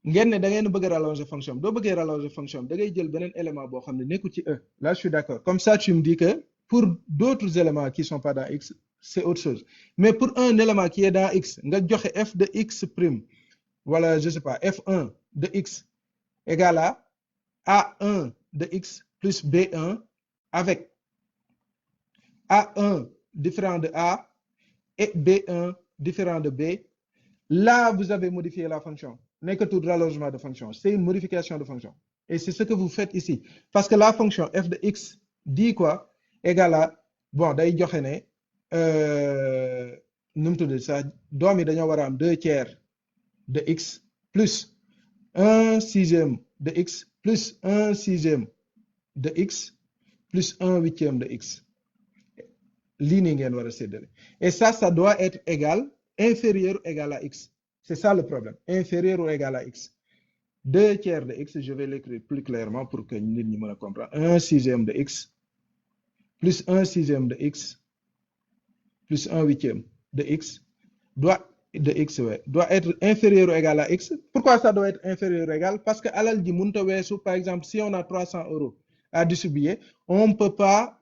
ngeen ne da ngeen bëgg a rallonger fonction bi doo bëggee rallonger fonction bi da ngay jël beneen élément boo xam ne nekkul ci E. Là, je suis d'accord. Comme ça, tu me dis que pour d'autres éléments qui sont pas dans x, c'est autre chose. Mais pour un élément qui est dans x, nga joxe f de x prime, voilà, je sais pas, f1 de x égale à A1 de x plus B1 avec A1 différent de A et B1 différent de B. Là, vous avez modifié la fonction. N'est que tout rallongement de fonction. C'est une modification de fonction. Et c'est ce que vous faites ici. Parce que la fonction f de x dit quoi? Égale à, bon, d'ailleurs, joxe ne, nu mu tudd ça, doom yi dañoo war a am 2 tiers de x plus 1 sixième de x plus 1 sixième de x plus 1 huitième de x. Lii nii ngeen war a séddale. Et ça doit être égal, inférieur ou égal à x. C'est ça le problème. Inférieur ou égal à x. 2 tiers de x, je vais l'écrire plus clairement pour que nit ñi mën a comprendre. 1 sixième de x plus 1 sixième de x plus 1 huitième de x doit être inférieur ou égal à x. Pourquoi ça doit être inférieur ou égal? Parce que alal ji mënta weesu, par exemple, si on a 300 € à distribuer, on ne peut pas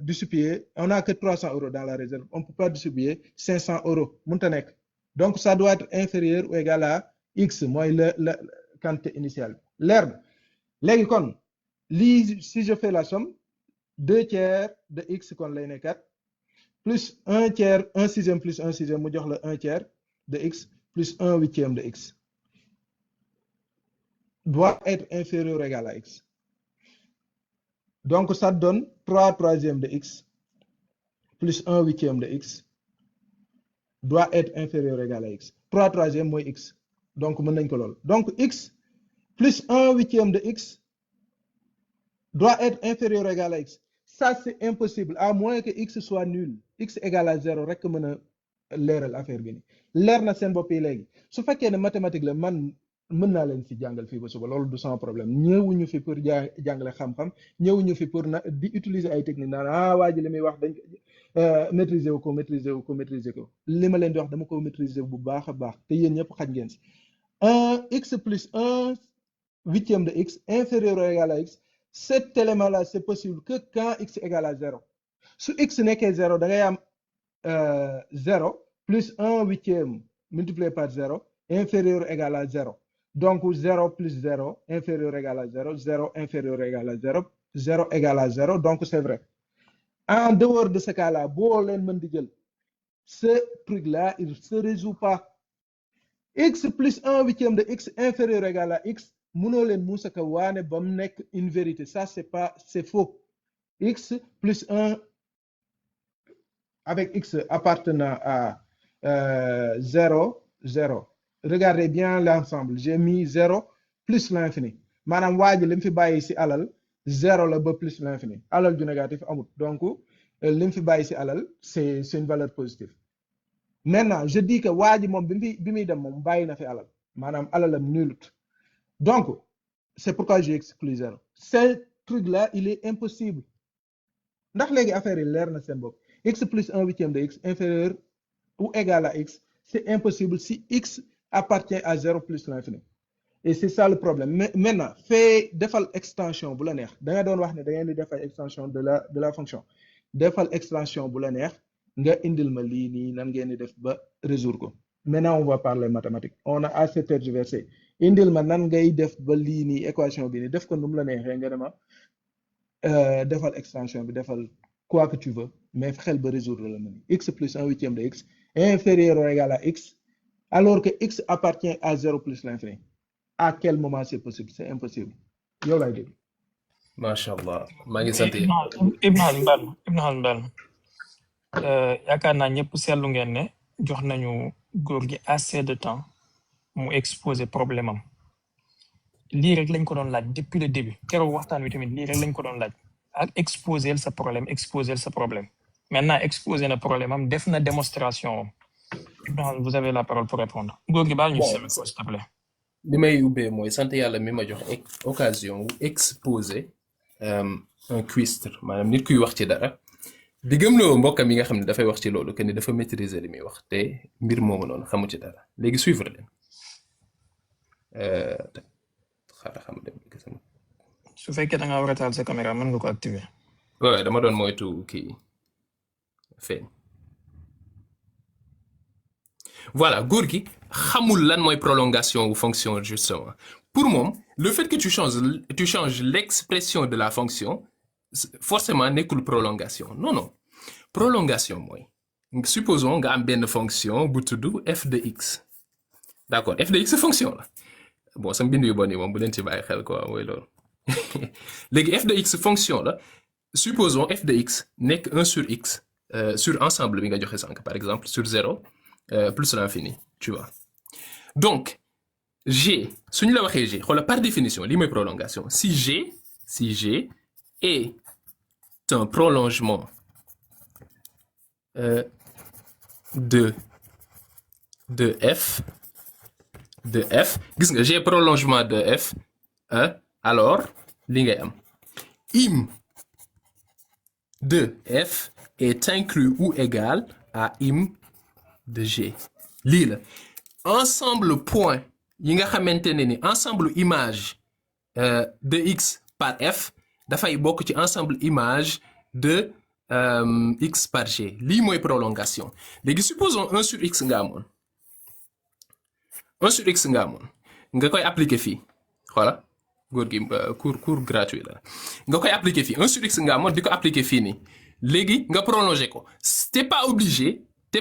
distribuer, on n'a que 300 € dans la réserve, on ne peut pas distribuer 500 €. Mënta nekk. Donc ça doit être inférieur ou égal à x, mooy la quantité initiale. Leer na léegi kon lii si je fais la somme 2 tiers de x kon lay nekkat plus 1 tiers, 1 sixième plus 1 sixième, mu jox la 1 tiers de x plus 1 huitième de x doit être inférieur ou égal à x. Donc, ça donne 3 troisièmes de x plus 1 huitième de x doit être inférieur ou égal à x. 3 troisièmes moins x. Donc, donc x plus 1 huitième de x doit être inférieur ou égal à x. Ça, c'est impossible, à moins que x soit nul. X égale à 0, rek mën a leeral affaire bi ni leer na seen bopp yi léegi su fekkee ne mathématique la man mën naa leen si jàngal fii ba suba loolu du sans problème ñëwuñu fi pour jàngale xam-xam ñëwuñu fi pour na di utiliser ay techniques naan waa ji li muy wax dañ maîtriser ko li ma leen di wax dama ko maîtriser bu baax a baax te yéen ñëpp xaj ngeen si 1 x plus 1 huitième de x inférieur ou égal à x. Cet élément-là, c'est possible que quand x égale à 0. Si x n'est que 0, il y a 0 plus 1 huitième multiplié par 0 inférieur ou égal à 0. Donc 0 plus 0 inférieur ou égal à 0, 0 inférieur ou égal à 0, 0 égal à 0, donc c'est vrai. En dehors de ce cas-là, ce truc-là, il ne se résout pas. X plus 1 huitième de x inférieur ou égal à x, mënoo leen muusa ka waane ba mu nekk une vérité. Ça, c'est faux. X plus 1 avec x appartenant à 0, 0. Regardez bien l'ensemble. J'ai mis 0 plus l'infini. Maanaam waa ji li mu fi bàyyi si alal 0 la ba plus l'infini. Alal du négatif amut. Donc, li mu fi bàyyi si alal, c'est une valeur positive. Maintenant, je dis que waa ji moom bi muy dem moom bàyyi na fi alal. Maanaam alalam nulut. Donc, c'est pourquoi j'ai exclu 0. Ce truc-là, il est impossible. Ndax léegi affaire yi leer na seen bopp. X plus 1 huitième de x inférieur ou égal à x, c'est impossible si x appartient à 0 plus l'infini. Et c'est ça le problème. Maintenant, fais defal extension bu la neex. Da nga doon wax ne da ngeen di defal extension de la fonction. Defal extension bu la neex nga indil ma lii nii nan ngeen di def ba résoudre ko. Maintenant, on va parler mathématiques. On a assez tergiversé. Indil ma nan ngay def ba lii nii équation bi nii def ko nu mu la neexee nga dema defal extension bi defal quoi que tu veux mais fexeel ba résoudre la ma ni x plus 1 huitième de x est inférieur ou égal à x, alors que x appartient à 0 plus l'infini. À quel moment c'est possible? C'est impossible. Yow lay dégg. macha allah maa ngi sant Ibn Hazm baal ma Ibn Hazm baal ma yaakaar naa ñëpp seetlu ngeen ne jox nañu góor gi assez de temps mu exposer problème am lii rek lañ ko doon laaj depuis le début keroog waxtaan wi tamit lii rek lañ ko doon laaj ak exposer sa problème maintenant exposer na problème am def na démonstration am Ibn Hazm vous avez la parole pour répondre góor gi baal ñu ci s'il te plaît. li may ubbee mooy sant yàlla mi ma jox occasion wu exposer un cuistre maanaam nit kuy wax ci dara di gëmloo mbokkam yi nga xam ne dafay wax ci loolu que ni dafa maîtriser li muy wax te mbir moomu noonu xamu ci dara léegi suivre leen xaaral xam dem su fekkee da ngaa war a taal sa caméra mën nga ko activer. waaw dama doon moytu kii feeñ. Voilà, góor gi xamul lan mooy prolongation ou fonction justement pour moom le fait que tu changes l'expression de la fonction forcément nekkul prolongation non prolongation mooy supposons nga am benn fonction bu tudd f de x d'accord f de x fonction la bon sa mbind yu bon yi moom bu leen ci bàyyi xel quoi mooy loolu léegi f de x fonction la supposons f de x nekk 1 sur x sur ensemble bi nga joxe sànq par exemple sur 0 plus l'infini, tu vois. Donc, G, si nous l'avons G, par définition, c'est une prolongation. Si G est un prolongement de f, G prolongement de f, alors, im de f est inclus ou égal à im de G. Lii la ensemble point yi nga xamante ne ni ensemble image de x par f dafay bokk ci ensemble image de x par G lii mooy prolongation léegi supposons 1 sur x nga amoon 1 sur x nga amoon nga koy appliquer fii voilà góor gi cours gratuit la nga koy appliquer fii 1 sur x nga amoon di ko appliquer fii nii léegi nga prolonger ko t'es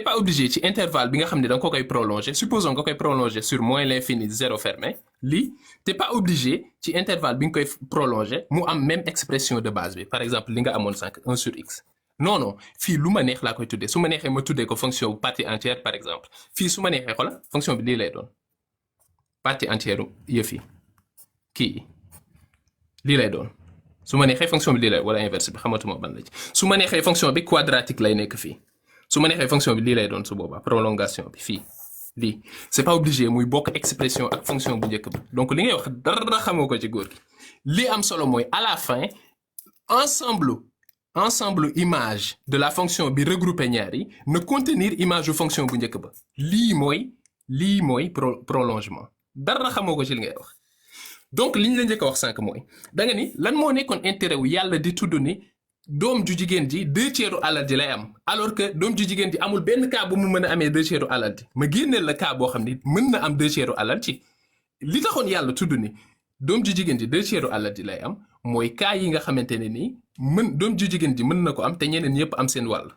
pas obligé ci intervalle bi nga xam ne da nga ko koy prolonger supposons nga koy prolonger sur moins l'infini 0 fermé lii t'es pas obligé ci intervalle bi nga koy prolonger mu am même expression de base bi par exemple li nga amoon sànq 1 sur x non fii lu ma neex laa koy tuddee su ma neexee ma tuddee ko fonction partie entière par exemple fii su ma neexee xoolal fonction bi lii lay doon partie entière yëf yi kii lii lay doon su ma neexee fonction bi lii lay wala inverse bi xamatuma ban la ci su ma neexee fonction bi quadratique lay nekk fii su ma neexee fonction bi lii lay doon su boobaa prolongation bi fii lii c'est pas obligé muy bokk expression ak fonction bu njëkk ba donc li ngay wax dara xamoo ko ci góor gi li am solo mooy à la fin ensemble image de la fonction bi regroupé ñaar yi ne contenir image fonction bu njëkk ba lii mooy prolongement dara xamoo ko ci li ngay wax donc li ñu la njëkk a wax sànq mooy da nga ni lan moo nekkoon intérêt wu yàlla di tudd ni doom ju jigéen ji 2/3 alal ji lay am alors que doom ju jigéen ji amul benn cas bu mu mën a amee 2/3 alal ji ma génneel la cas boo xam ni mën na am 2/3 alal ci li taxoon yàlla tudd ni doom ju jigéen ji 2/3 alal ji lay am mooy cas yi nga xamante ne nii doom ju jigéen ji mën na ko am te ñeneen ñëpp am seen wàll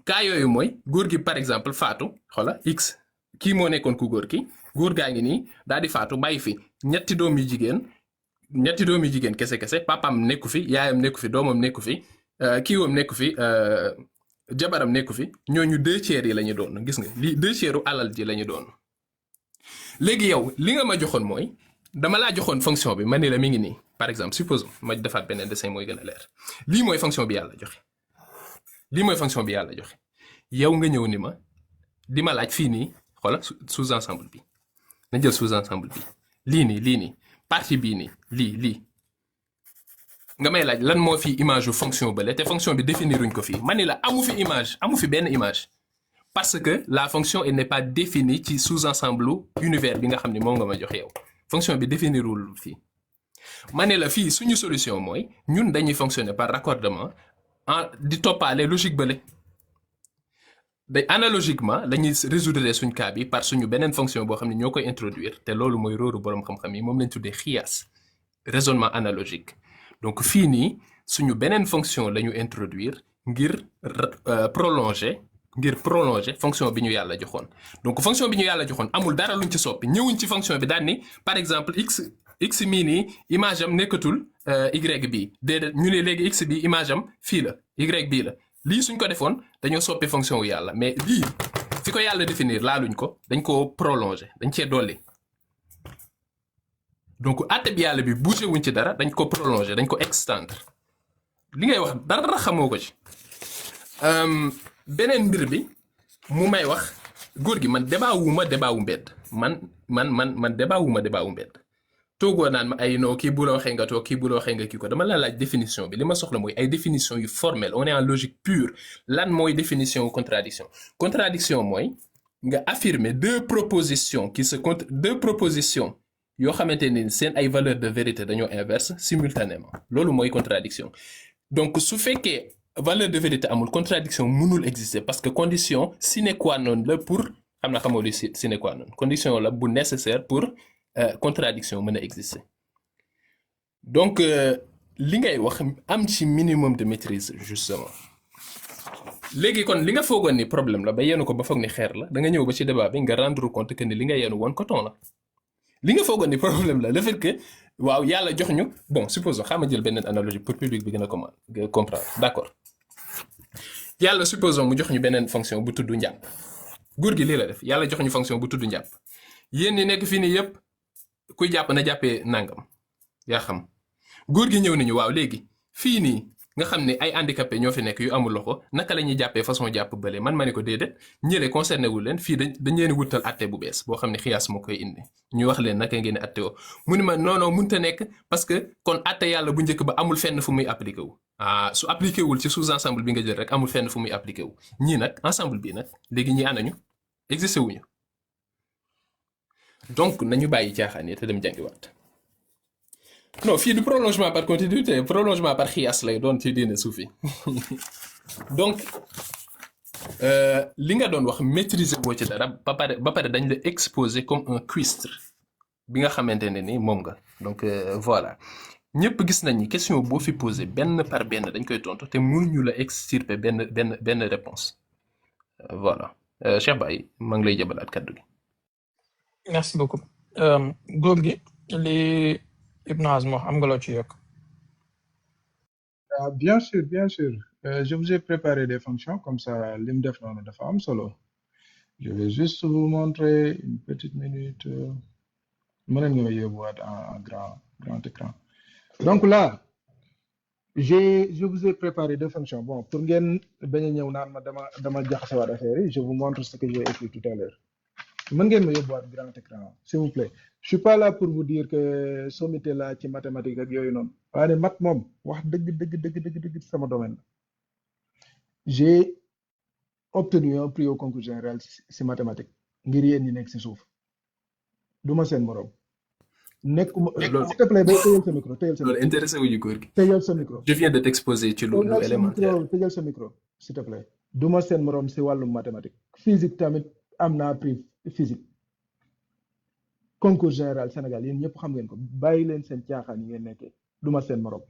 cas yooyu mooy góor gi par exemple faatu xoola x kii moo nekkoon ku góor gaa ngi nii daal di faatu bàyyi fi ñetti doom yu jigéen kese papam nekku fi yaayam nekku fi doomam nekku fi kiiwam nekku fi jabaram nekku fi ñooñu 2/3 yi la ñu doon gis nga lii 2/3 alal ji la ñu doon léegi yow li nga ma joxoon mooy dama laa joxoon fonction bi ma ne la mi ngi nii par exemple supposons ma defaat beneen dessin mooy gën a leer lii mooy fonction bi yàlla joxe yow nga ñëw ni ma di ma laaj fii nii xoola sous ensemble bi na jël sous ensemble bi lii nii partie bii nii lii nga may laaj lan moo fi image fonction bële te fonction bi définiruñ ko fii ma ne la amu fi benn image parce que la fonction elle n'est pas définie ci sous-ensemble univers bi nga xam ne moom nga ma jox yow fonction bi définirul fii ma ne la fii suñu solution mooy ñun dañuy fonctionner par raccordement di toppaale logique bële analogiquement lañuy résoudre suñ cas bi par suñu beneen fonction boo xam ne ñoo koy introduire te loolu mooy róoru boroom xam-xam yi moom lañ tuddee xiyaas raisonnement analogique donc fii nii suñu beneen fonction la ñu introduire ngir prolonger ngir prolonger fonction bi ñu yàlla joxoon donc fonction bi ñu yàlla joxoon amul dara luñ ci soppi ñëwuñ ci fonction bi daal ni par exemple x mii nii image am nekkatul y bii déedéet ñu ne léegi x bi image am fii la y bii la lii suñ ko defoon dañoo soppi fonction wu yàlla mais lii fi ko yàlla définir laaluñ ko dañ ko prolonger dañ cee dolli donc àtte bi yàlla bi bougé wuñ ci dara dañ ko prolonger dañ ko extendre li ngay wax dara xamoo ko ci beneen mbir bi mu may wax góor gi man débat wu mbedd man débat wu mbedd toogoo naan ma ay non kii bu la waxee nga toog kii bu la waxee nga kii ko dama la laaj définition bi li ma soxla mooy ay définition yu formelle on est en logique pure lan mooy définition wu contradiction mooy nga affirmer deux propositions yoo xamante ni seen ay valeurs de vérité dañoo inverse simultanément loolu mooy contradiction donc su fekkee valeur de vérité amul contradiction mënul exister parce que condition sine qua non la pour xam na xamoo lu sine qua non condition la bu nécessaire pour contradiction mën a exister donc li ngay wax am ci minimum de maîtrise justement léegi kon li nga foogoon ni problème la ba yenu ko ba foog ni xeer la da nga ñëw ba ci débat bi nga rendre compte que ni li nga yenu woon coton la li nga foogoon ni problème la le fait que waaw yàlla jox ñu bon supposons xaama jël beneen analogie pour public bi gën a comprendre d'accord yàlla supposons mu jox ñu beneen fonction bu tudd njàpp góor gi lii la def yàlla jox ñu fonction bu tudd njàpp yéen ñi nekk fii nii yépp kuy jàpp na jàppee nangam yaa xam góor gi ñëw nañu waaw léegi fii nii nga xam ne ay handicapé ñoo fi nekk yu amul loxo naka la ñuy jàppee façon jàpp bële man ma ne ko déedéet ñële concerné wul leen fii dañ leen wutal atte bu bees boo xam ne xiyaas moo koy indi ñu wax leen naka ngeen atte woo mu ne ma non mënta nekk parce que kon atte yàlla bu njëkk ba amul fenn fu muy appliqué wu su appliqué wul ci sous ensemble bi nga jël rek amul fenn fu muy appliqué wu ñii nag ensemble bi nag léegi ñii àndañu existé wuñu donc nañu bàyyi caaxaan yi te dem jàngiwaat non fii du prolongement par continuité prolongement par xiyaas lay doon ci diine suufi donc li nga doon wax maîtriser boo ci dara ba pare dañ la exposer comme un cuistre bi nga xamante ne ni moom nga donc voilà ñëpp gis nañ ni question boo fi posé benn par benn dañ koy tontu te mënuñu la extirper benn réponse voilà Cheikh Baye maa ngi lay jëbalaat kaddu gi. merci beaucoup góor gi li Ibn Hazm wax am nga loo ci yokk. Bien sûr, bien sûr. Je vous ai préparé des fonctions comme ça, lim def noonu dafa am solo. Je vais juste vous montrer une petite minute. Mën nga ma yóbbuwaat en grand écran. Donc là, je vous ai préparé deux fonctions. Bon, pour ngeen bañ a ñëw naan ma dama jaxasewaat affaire yi, je vous montre ce que j'ai écrit tout à l'heure. Mën ngeen ma yóbbuwaat grand écran, s'il vous plaît. Je suis pas là pour vous dire que sommité la ci mathématique ak yooyu noonu. waaye mat moom wax dëgg sama domaine la. J'ai obtenu un prix au concours général si mathématique ngir yéen ñi nekk si suuf du ma seen morom. nekkuma s'il te plaît ba tëjal sa micro tëjal sa micro. loolu intéressé wuñu góor gi. tëjal sa micro. je viens de t'exposer ci lu élémentaire. tëjal sa micro s'il te plaît. du ma seen morom si wàllum mathématique. physique tamit am naa prix physique. concours général Sénégal yéen ñëpp xam ngeen ko bàyyi leen seen caaxaan yi ngeen nekkee du ma seen morom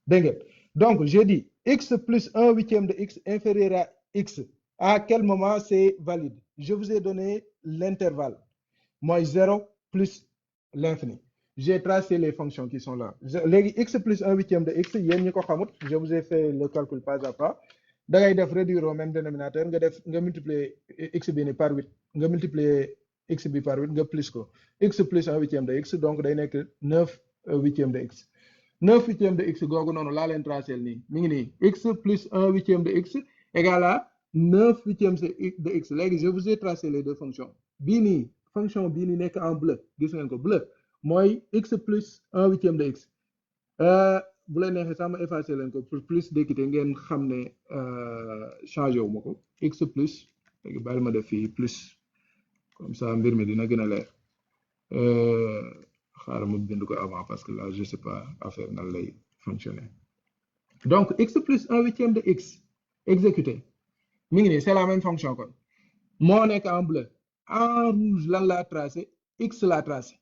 dégg ngeen donc j'ai dit x plus 1/8 de x inférieur à x à quel moment c'est valide je vous ai donné l'intervalle mooy 0 plus l'infini j'ai tracé les fonctions qui sont là léegi x plus 1/8 de x yéen ñi ko xamut je vous ai fait le calcul pas à pas da ngay def réduire au même dénominateur nga multiplier x bi ni par 8 nga multiplier x bi par 8 nga plus ko x plus 1/8 de x donc day nekk 9/8 de x 9/8 de x googu noonu laa leen tracé nii mi ngi nii x plus 1/8 de x égale à 9/8 de x léegi je vous ai tracé les deux fonctions bii nii fonction bii nii nekk en bleu gis ngeen ko bleu mooy x plus 1/8 de x bu leen neexee sax ma effacé leen ko pour plus d'équité ngeen xam ne changé wu ma ko x plus léegi bàyyi ma def fii plus comme ça mbir mi dina gën a leer xaaral ma bind ko avant parce que là je sais pas affaire nan lay fonctionner donc x plus 1/8 de x exécuté mi ngi nii c'est la même fonction kon moo nekk en bleu en rouge lan laa tracé x laa tracé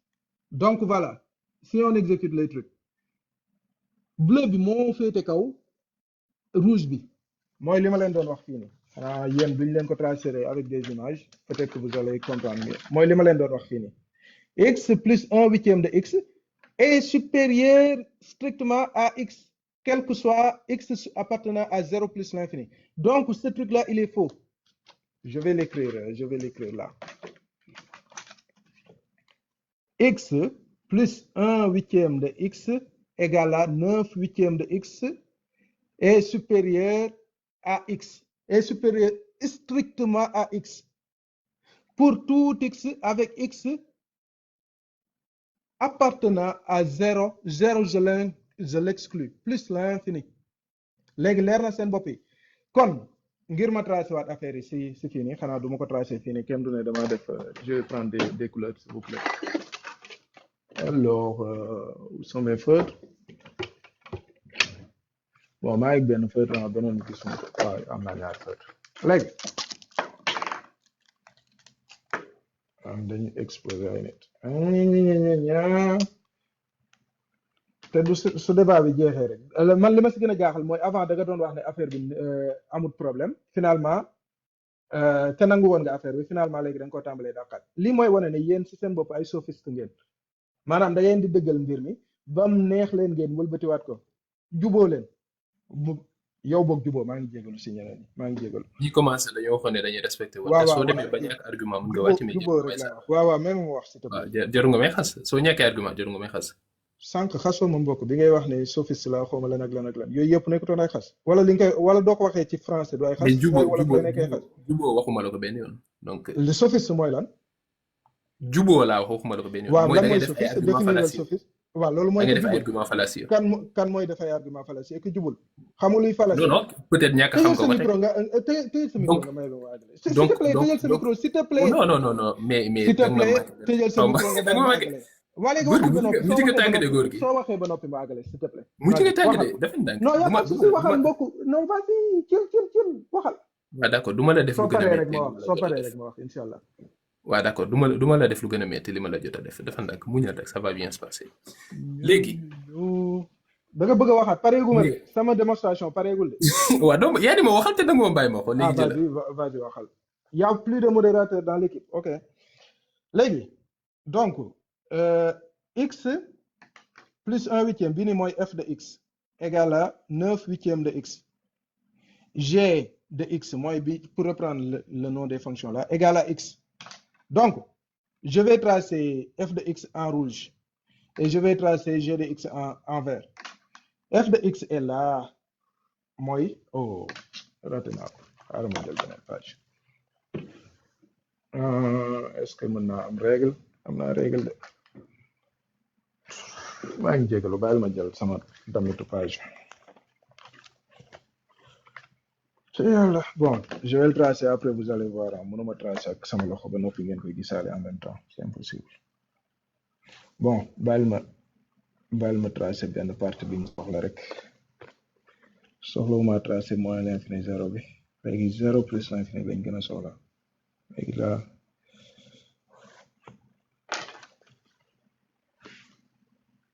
donc voilà si on exécute les trucs bleu bi moo féete kaw rouge bi mooy li ma leen doon wax fii nii yéen duñ leen ko transférer avec des images peut-être que vous allez comprendre mieux mooy li ma leen doon wax fii nii x plus 1/8 de x est supérieur strictement à x quel que soit x appartenant à 0 plus l'infini donc ce truc là il est faux je vais l'écrire là x plus 1/8 de x égale à 9/8 de x est supérieur à x est supérieur strictement à x pour tout x avec x appartenant à 0 je l'exclus plus l'infini léegi leer na seen bopp yi kon ngir ma tracé waat affaire yi si fii nii xanaa du ma ko tracé fii nii kenn du ne dama def je vais prendre des couleurs s'il vous plaît alors où sont mes feutres bon maa ngi benn feutre ma beneen gisuma ko waaw am naa ñaari feutre léegi am dañu exposé ay nit te du su débat bi jeexee rek man li ma si gën a jaaxal mooy avant da nga doon wax ne affaire bi amul problème finalement te nangu woon nga affaire bi finalement léegi da nga koo tàmbalee dàqaat lii mooy wane ne yéen si seen bopp ay sophiste ngeen maanaam da ngeen di dëggal mbir mi ba mu neex leen ngeen wëlbatiwaat ko juboo leen yow boog juboo maa ngi jégalu si ñeneen ñi maa ngi jégalu. ñi commencé dañoo waxoon ne dañuy respecté. waaw soo demee ba ñàkk argument mun nga wàcc. juboo rek laa wax waaw même mu wax si te jaru nga may xas soo ñàkkee argument jaru nga may xas. sànq xasoo ma mbokk bi ngay wax ne sophiste la xawma lan ak lan ak lan yooyu yëpp nekkutoon ay xas wala li nga koy wala doo ko waxee ci français du ay xas. mais juboo waxuma la ko benn yoon donc. le sophiste mooy lan. juboo laa waxuma la ko benn yoon. waaw lan mooy sophiste définir sophiste. waaw loolu mooy def argument fallacieux. kan mooy dafay argument fallacieux que jubul xamul luy fallacieux. non peut-être ñàkk xam ko ba tey tëjal sa micro nga may la waagale. donc s'il te plaît tëjal sa micro s'il te plaît. non mais s'il te plaît tëjal sa micro nga may waagale. waa léegi waxal ba noppi soo waxee ba noppi ma waagale s'il te plaît. mu ci nga tàng de dafa ndànk. non yaa ngi si waxal mbokk non vas-y cil waxal. waaw d'accord du ma la def lu gën a métti soo paree rek ma wax incha allah. waaw d'accord du ma la def lu gën a métti li ma la jot a def dafa ndànk muñal rek ça va bien se passer léegi. da nga bëgg a waxaat pareeguma de sama démonstration pareegul de. waaw donc yaa di ma waxal te da nga ma bàyyi ma ko. léegi jël vas-y waxal. y a plus de modérateurs dans l'équipe ok léegi donc x plus 1/8 bi ni mooy f de x égale à 9/8 de x g de x mooy bi pour reprendre le nom des fonctions là égale à x. Donc, je vais tracer f de x en rouge et je vais tracer g de x en vert. F de x est là. Moi, oh, raté naa ko. Xaaral ma jël beneen page. Est-ce que mën naa am règle? Am naa règle de. Maa ngi jégalu bàyyil ma jël sama damitu page. Bon, je vais le tracer après, vous allez voir. Mënuma tracer ak sama loxo ba noppi ngeen koy gisaale en même temps, c'est impossible. Bon, bàyyil ma tracer benn partie bi mu soxla rek. Soxlawuma tracer moins l'infini 0 bi. Léegi 0 plus l'infini lañ gën a soxla. Léegi là,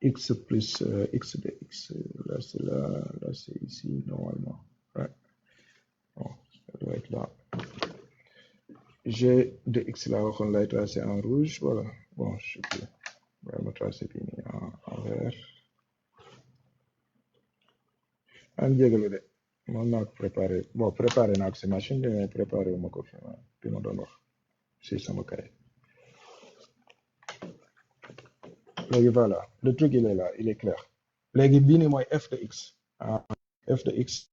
x plus x de x, là c'est ici normalement. Ouais. Bon, ça doit être là. G de x là, on l'a tracé en rouge, voilà. Bon, je sais plus. On va me tracer en vert. En diagonale, on a préparé. Bon, préparer une axe machine, mais préparer au maco. Puis on donne. C'est ça, ok. Là, voilà. Le truc, il est là, il est clair. Là, il moi f de x. F de x.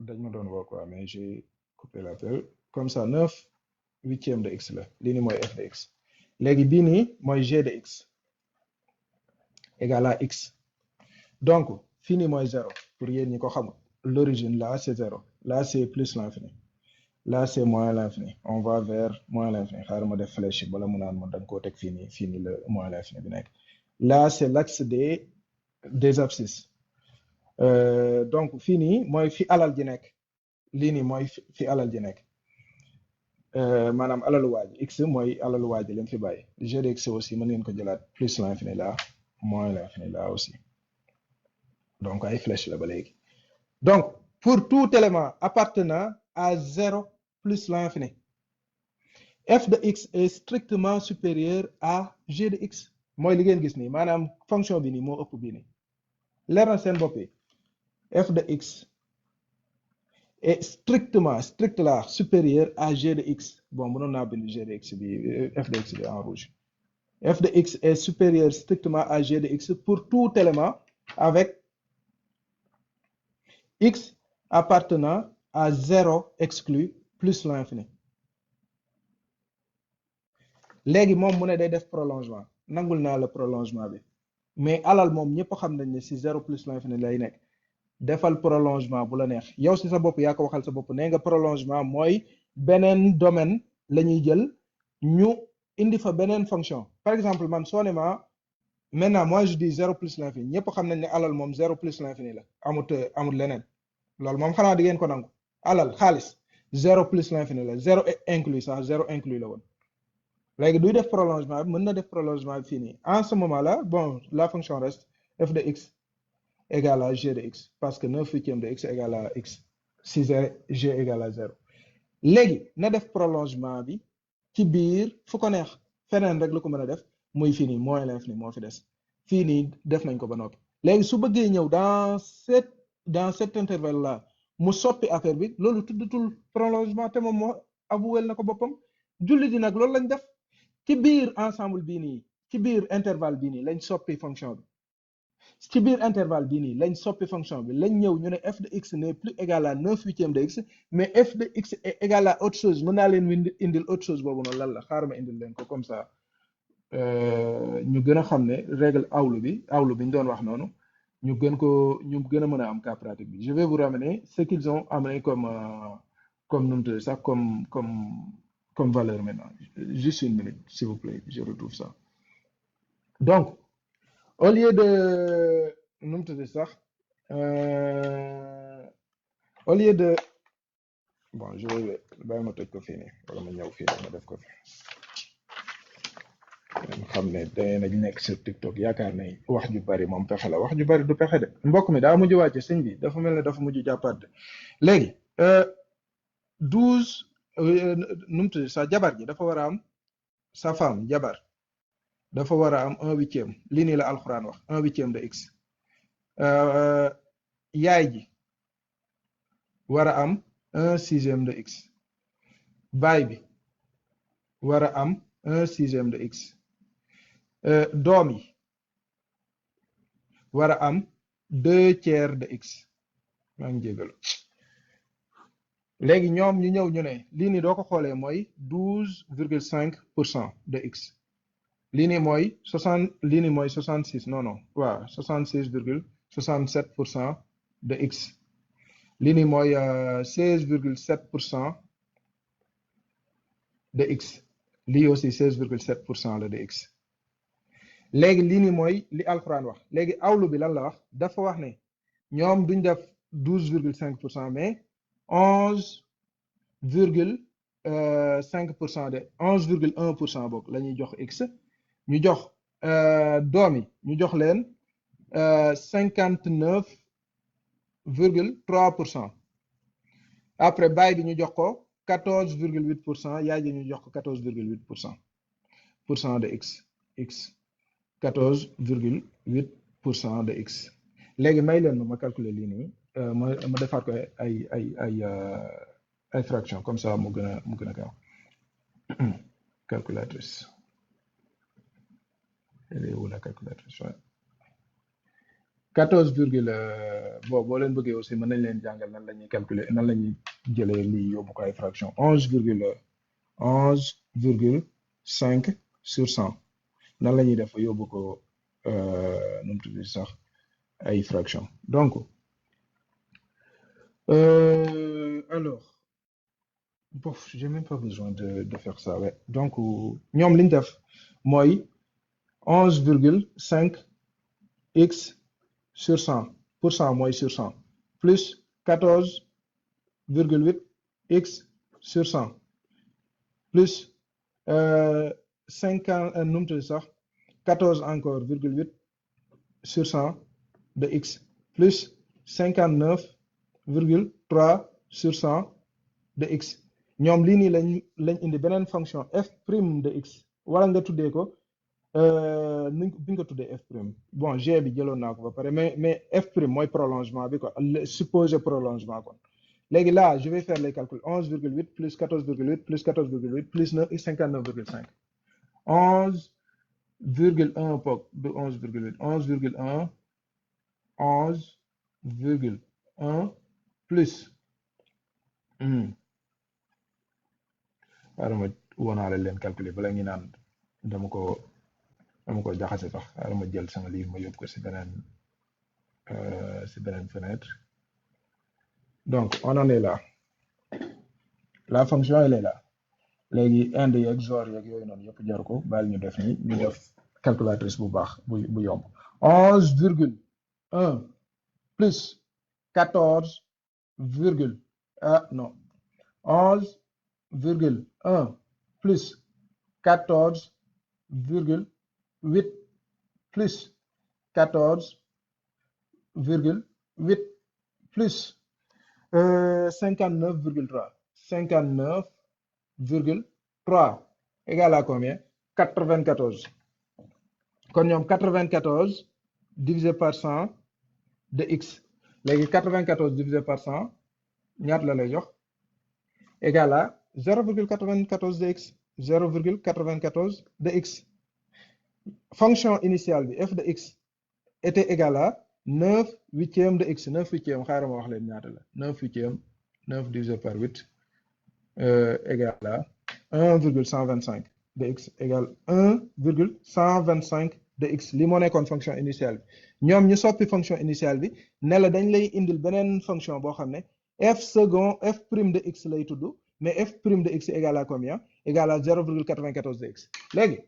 dañ ma doon woo quoi mais j'ai coupé l'appel comme ça 9/8 de x la lii nii mooy f de x léegi bii nii mooy g de x égale à x donc fii nii mooy 0 pour yéen ñi ko xamul l'origine là c'est 0 là c'est plus l'infini là c'est moins l'infini on va vers moins l'infini xaaral ma def flèche bala mu naan ma da nga koo teg fii nii la moins l'infini bi nekk là c'est l'axe des abscisses. Donc fii nii mooy fi alal ji nekk lii nii mooy fi alal ji nekk maanaam alalu waaj x mooy alalu waaj leen fi bàyyi g de x aussi mën ngeen ko jëlaat plus l'infini là moins l'infini là aussi donc ay flèche la ba léegi donc pour tout élément appartenant à 0 plus l'infini f de x est strictement supérieur à g de x mooy li ngeen gis nii maanaam fonction bi nii moo ëpp bii nii leer na seen bopp yi f de x est strict là supérieur à g de x bon mënoon naa bind g de x bi f de x bi en rouge f de x est supérieur strictement à g de x pour tout élément avec x appartenant à 0 exclu plus l'infini léegi moom mu ne day def prolongement nangul naa la prolongement bi mais alal moom ñëpp xam nañ ne si 0 plus l'infini lay nekk defal prolongement bu la neex yow si sa bopp yaa ko waxal sa bopp nee nga prolongement mooy beneen domaine la ñuy jël ñu indi fa beneen fonction par exemple man soo ne ma maintenant moi je dis 0 plus l'infini ñëpp xam nañ ne alal moom 0 plus l'infini la amut leneen loolu moom xanaa di ngeen ko nangu alal xaalis 0 plus l'infini la 0 inclus sax 0 inclus la woon léegi duy def prolongement bi mën na def prolongement bi fii nii en ce moment là bon la fonction reste f de x égale à g de x parce que 9 huitième de x égale à x si g égale à 0 léegi na def prolongement bi ci biir fu ko neex feneen rek la ko mën a def muy fii nii moins l'infini moo fi des fii nii def nañ ko ba noppi léegi su bëggee ñëw dans cet intervalle là mu soppi affaire bi loolu tuddatul prolongement te moom moo avoué na ko boppam julli di nag loolu lañ def ci biir ensemble bii nii ci biir intervalle bii nii lañ soppi fonction bi ci biir intervalle bii nii lañ soppi fonction bi lañ ñëw ñu ne f de x n'est plus égal à 9 huitième de x mais f de x est égal à autre chose mën naa leen indil autre chose boobu noonu lan la xaaral ma indil leen ko comme ça ñu gën a xam ne règle awlu bi ñu doon wax noonu ñu gën a mën a am cas pratique bi je vais vous ramener ce qu'ils ont amené comme nu mu tudd sax comme valeur maintenant juste une minute s'il vous plaît je retrouve ça donc au lieu de nu mu tudd sax au lieu de bon je vais bàyyi ma toj ko fii nii wala ma ñëw fii ma def ko fi xam ne dangeen a nekk sur TikTok yaakaar ne wax ju bari moom pexe la wax ju bari du pexe de mbokk mi daa mujj wàcce sëñ bi dafa mel ne dafa mujj jàppaat de léegi 12 nu mu tudd sa jabar ji dafa war a am sa femme jabar dafa war a am 1/8 lii nii la alxuraan wax 1/8 de x yaay ji war a am 1/6 de x baay bi war a am 1/6 de x doom yi war a am 2/3 de x maa ngi jégalu léegi ñoom ñu ñëw ñu ne lii nii doo ko xoolee mooy 12,5% de x lii nii mooy 66 non non waaw 66,67% de x lii nii mooy 16,7% de x lii aussi 16,7% la de x léegi lii nii mooy li alxuraan wax léegi awlu bi lan la wax dafa wax ne ñoom duñ def 12,5% mais 11,5% de 11,1% boog la ñuy jox x ñu jox doom yi ñu jox leen 59,3% après baay bi ñu jox ko 14,8% yaay ji ñu jox ko 14,8% de x 14,8% de x léegi may leen ma calculer lii nii ma defaat ko ay fraction comme ça mu gën a gaaw calculatrice elle est où la calculatrice ouais 14 virgule boo leen bëggee aussi mën nañ leen jàngal nan la ñuy calculer nan la ñuy jëlee lii yóbbu ko ay fraction 11,5 sur 100 nan la ñuy def yóbbu ko nu mu tudd sax ay fraction donc alors bon j'ai même pas besoin de faire ça ouais donc ñoom li ñu def mooy 11,5 x sur 100 pour cent mooy sur 100 plus 14,8 x sur 100 plus 50 nu mu tudd sax 14 encore virgule 8 sur 100 de x plus 59,3 sur 100 de x ñoom lii nii lañ indi beneen fonction f prime de x wala nga tuddee ko bi nga ko tuddee f prime bon g bi jëloon naa ko ba pare mais f prime mooy prolongement bi quoi supposé prolongement kon léegi là je vais faire les calculs 11,8 plus 14,8 plus 14,8 plus 59,5 11,1 pok de 11,8 11,1 11,1 plus waaw ma wonaale leen calculer bala ngi naan dama ko jaxase sax waaw ma jël sama livre ma yóbbu ko si beneen fenêtre donc on en est là la fonction elle est là léegi inde yeeg XOR yeeg yooyu noonu yëpp jar ko bàyyi ñu def ni ñu def calculatrice bu baax bu yomb 11,1 plus 14 virgule non 11,1 plus 14,8 plus 14,8 plus 59,3 59,3 égale à combien 94 kon ñoom 94 divisé par 100 de x léegi 94 divisé par 100 ñaata la lay jox égal à 0,94 de x 0,94 de x fonction initiale bi f de x était égal à 9 huitièmes de x 9 huitièmes xaaral ma wax leen ñaata la 9 huitièmes 9 divisé par 8 égal à 1,125 de x égale 1,125 de x li moo nekkoon fonction initiale bi ñoom ñu soppi fonction initiale bi ne la dañ lay indil beneen fonction boo xam ne f second f prime de x lay tudd mais f prime de x égale à combien égale à 0,94 de x léegi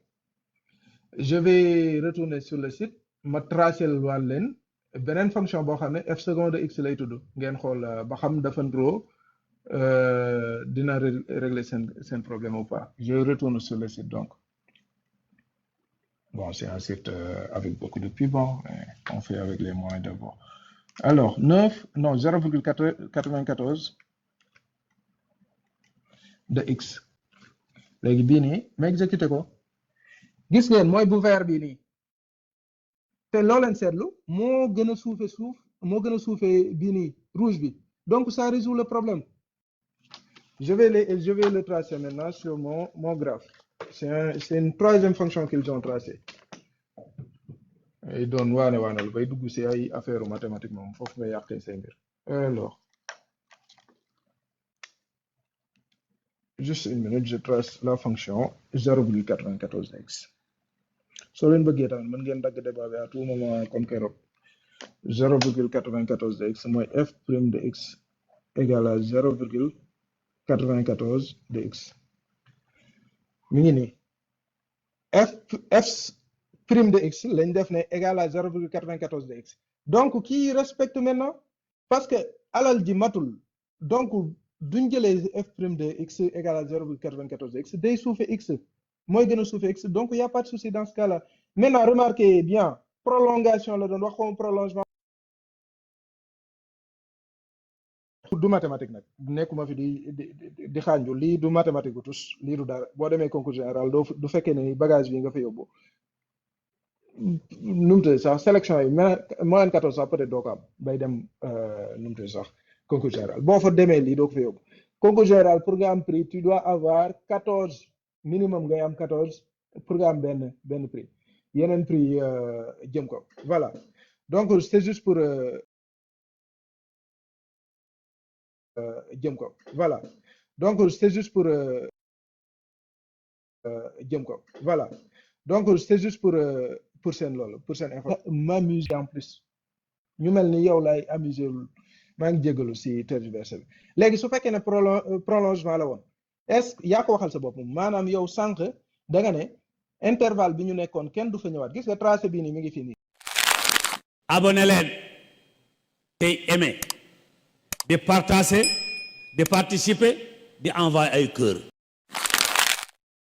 je vais retourner sur le site ma tracer waat leen beneen fonction boo xam ne f second de x lay tudd ngeen xool ba xam dafa ndroo dina régler seen problème ou pas je retourne sur le site donc bon c'est un site avec beaucoup de pubs on fait avec les moyens de bord alors 9 non 0,94 de x léegi bii nii ma exécuté ko gis ngeen mooy bu vert bii nii te loo leen seetlu moo gën a suufe bii nii rouge bi donc ça résout le problème je vais le tracer maintenant sur mon graphe c'est une troisième fonction qu'ils ont tracée et doon waanal bay dugg si ay affaire mathématique moom foofu nga yàqee say mbir alors juste une minute je trace la fonction 0,94x soo leen bëggee tamit mën ngeen dagg débat bi à tout moment comme keroog 0,94 de x mooy f prime de x égale à 0,94 de x mi ngi nii f prime de x lañ def ne égale à 0,94 de x donc qui respecte maintenant parce que alal ji matul donc duñ jëlee f prime de x égale à 0,94 de x day suufe x mooy gën a suufe x donc y a pas de souci dans ce cas là maintenant remarquez bien prolongation la doon wax comme prolongement du mathématique nag nekkuma fi di xaanju lii du mathématique bu tous lii du dara boo demee concours général du fekkee ne bagage bi nga fa yóbbu numte sax sélection yi moyenne 14 sax peut-être doo ko am bay dem numte sax concours général boo fa demee lii doo ko fa yóbbu concours général pour nga am prix tu dois avoir 14 minimum ngay am 14 pour nga am benn prix yeneen prix jëm ko voilà donc c'est juste pour jëm ko voilà donc c'est juste pour jëm ko voilà donc c'est juste pour seen loolu pour seen info m'amuser en plus ñu mel ni yow lay amuser maa ngi jégalu si tergiversé bi léegi su fekkee ne prolongement la woon est-ce que yaa ko waxal sa bopp maanaam yow sànq da nga ne intervalle bi ñu nekkoon kenn du fa ñëwaat gis nga tracé bii nii mi ngi fii nii abonné leen tey aimé di partager di participer di envoyer ay cœur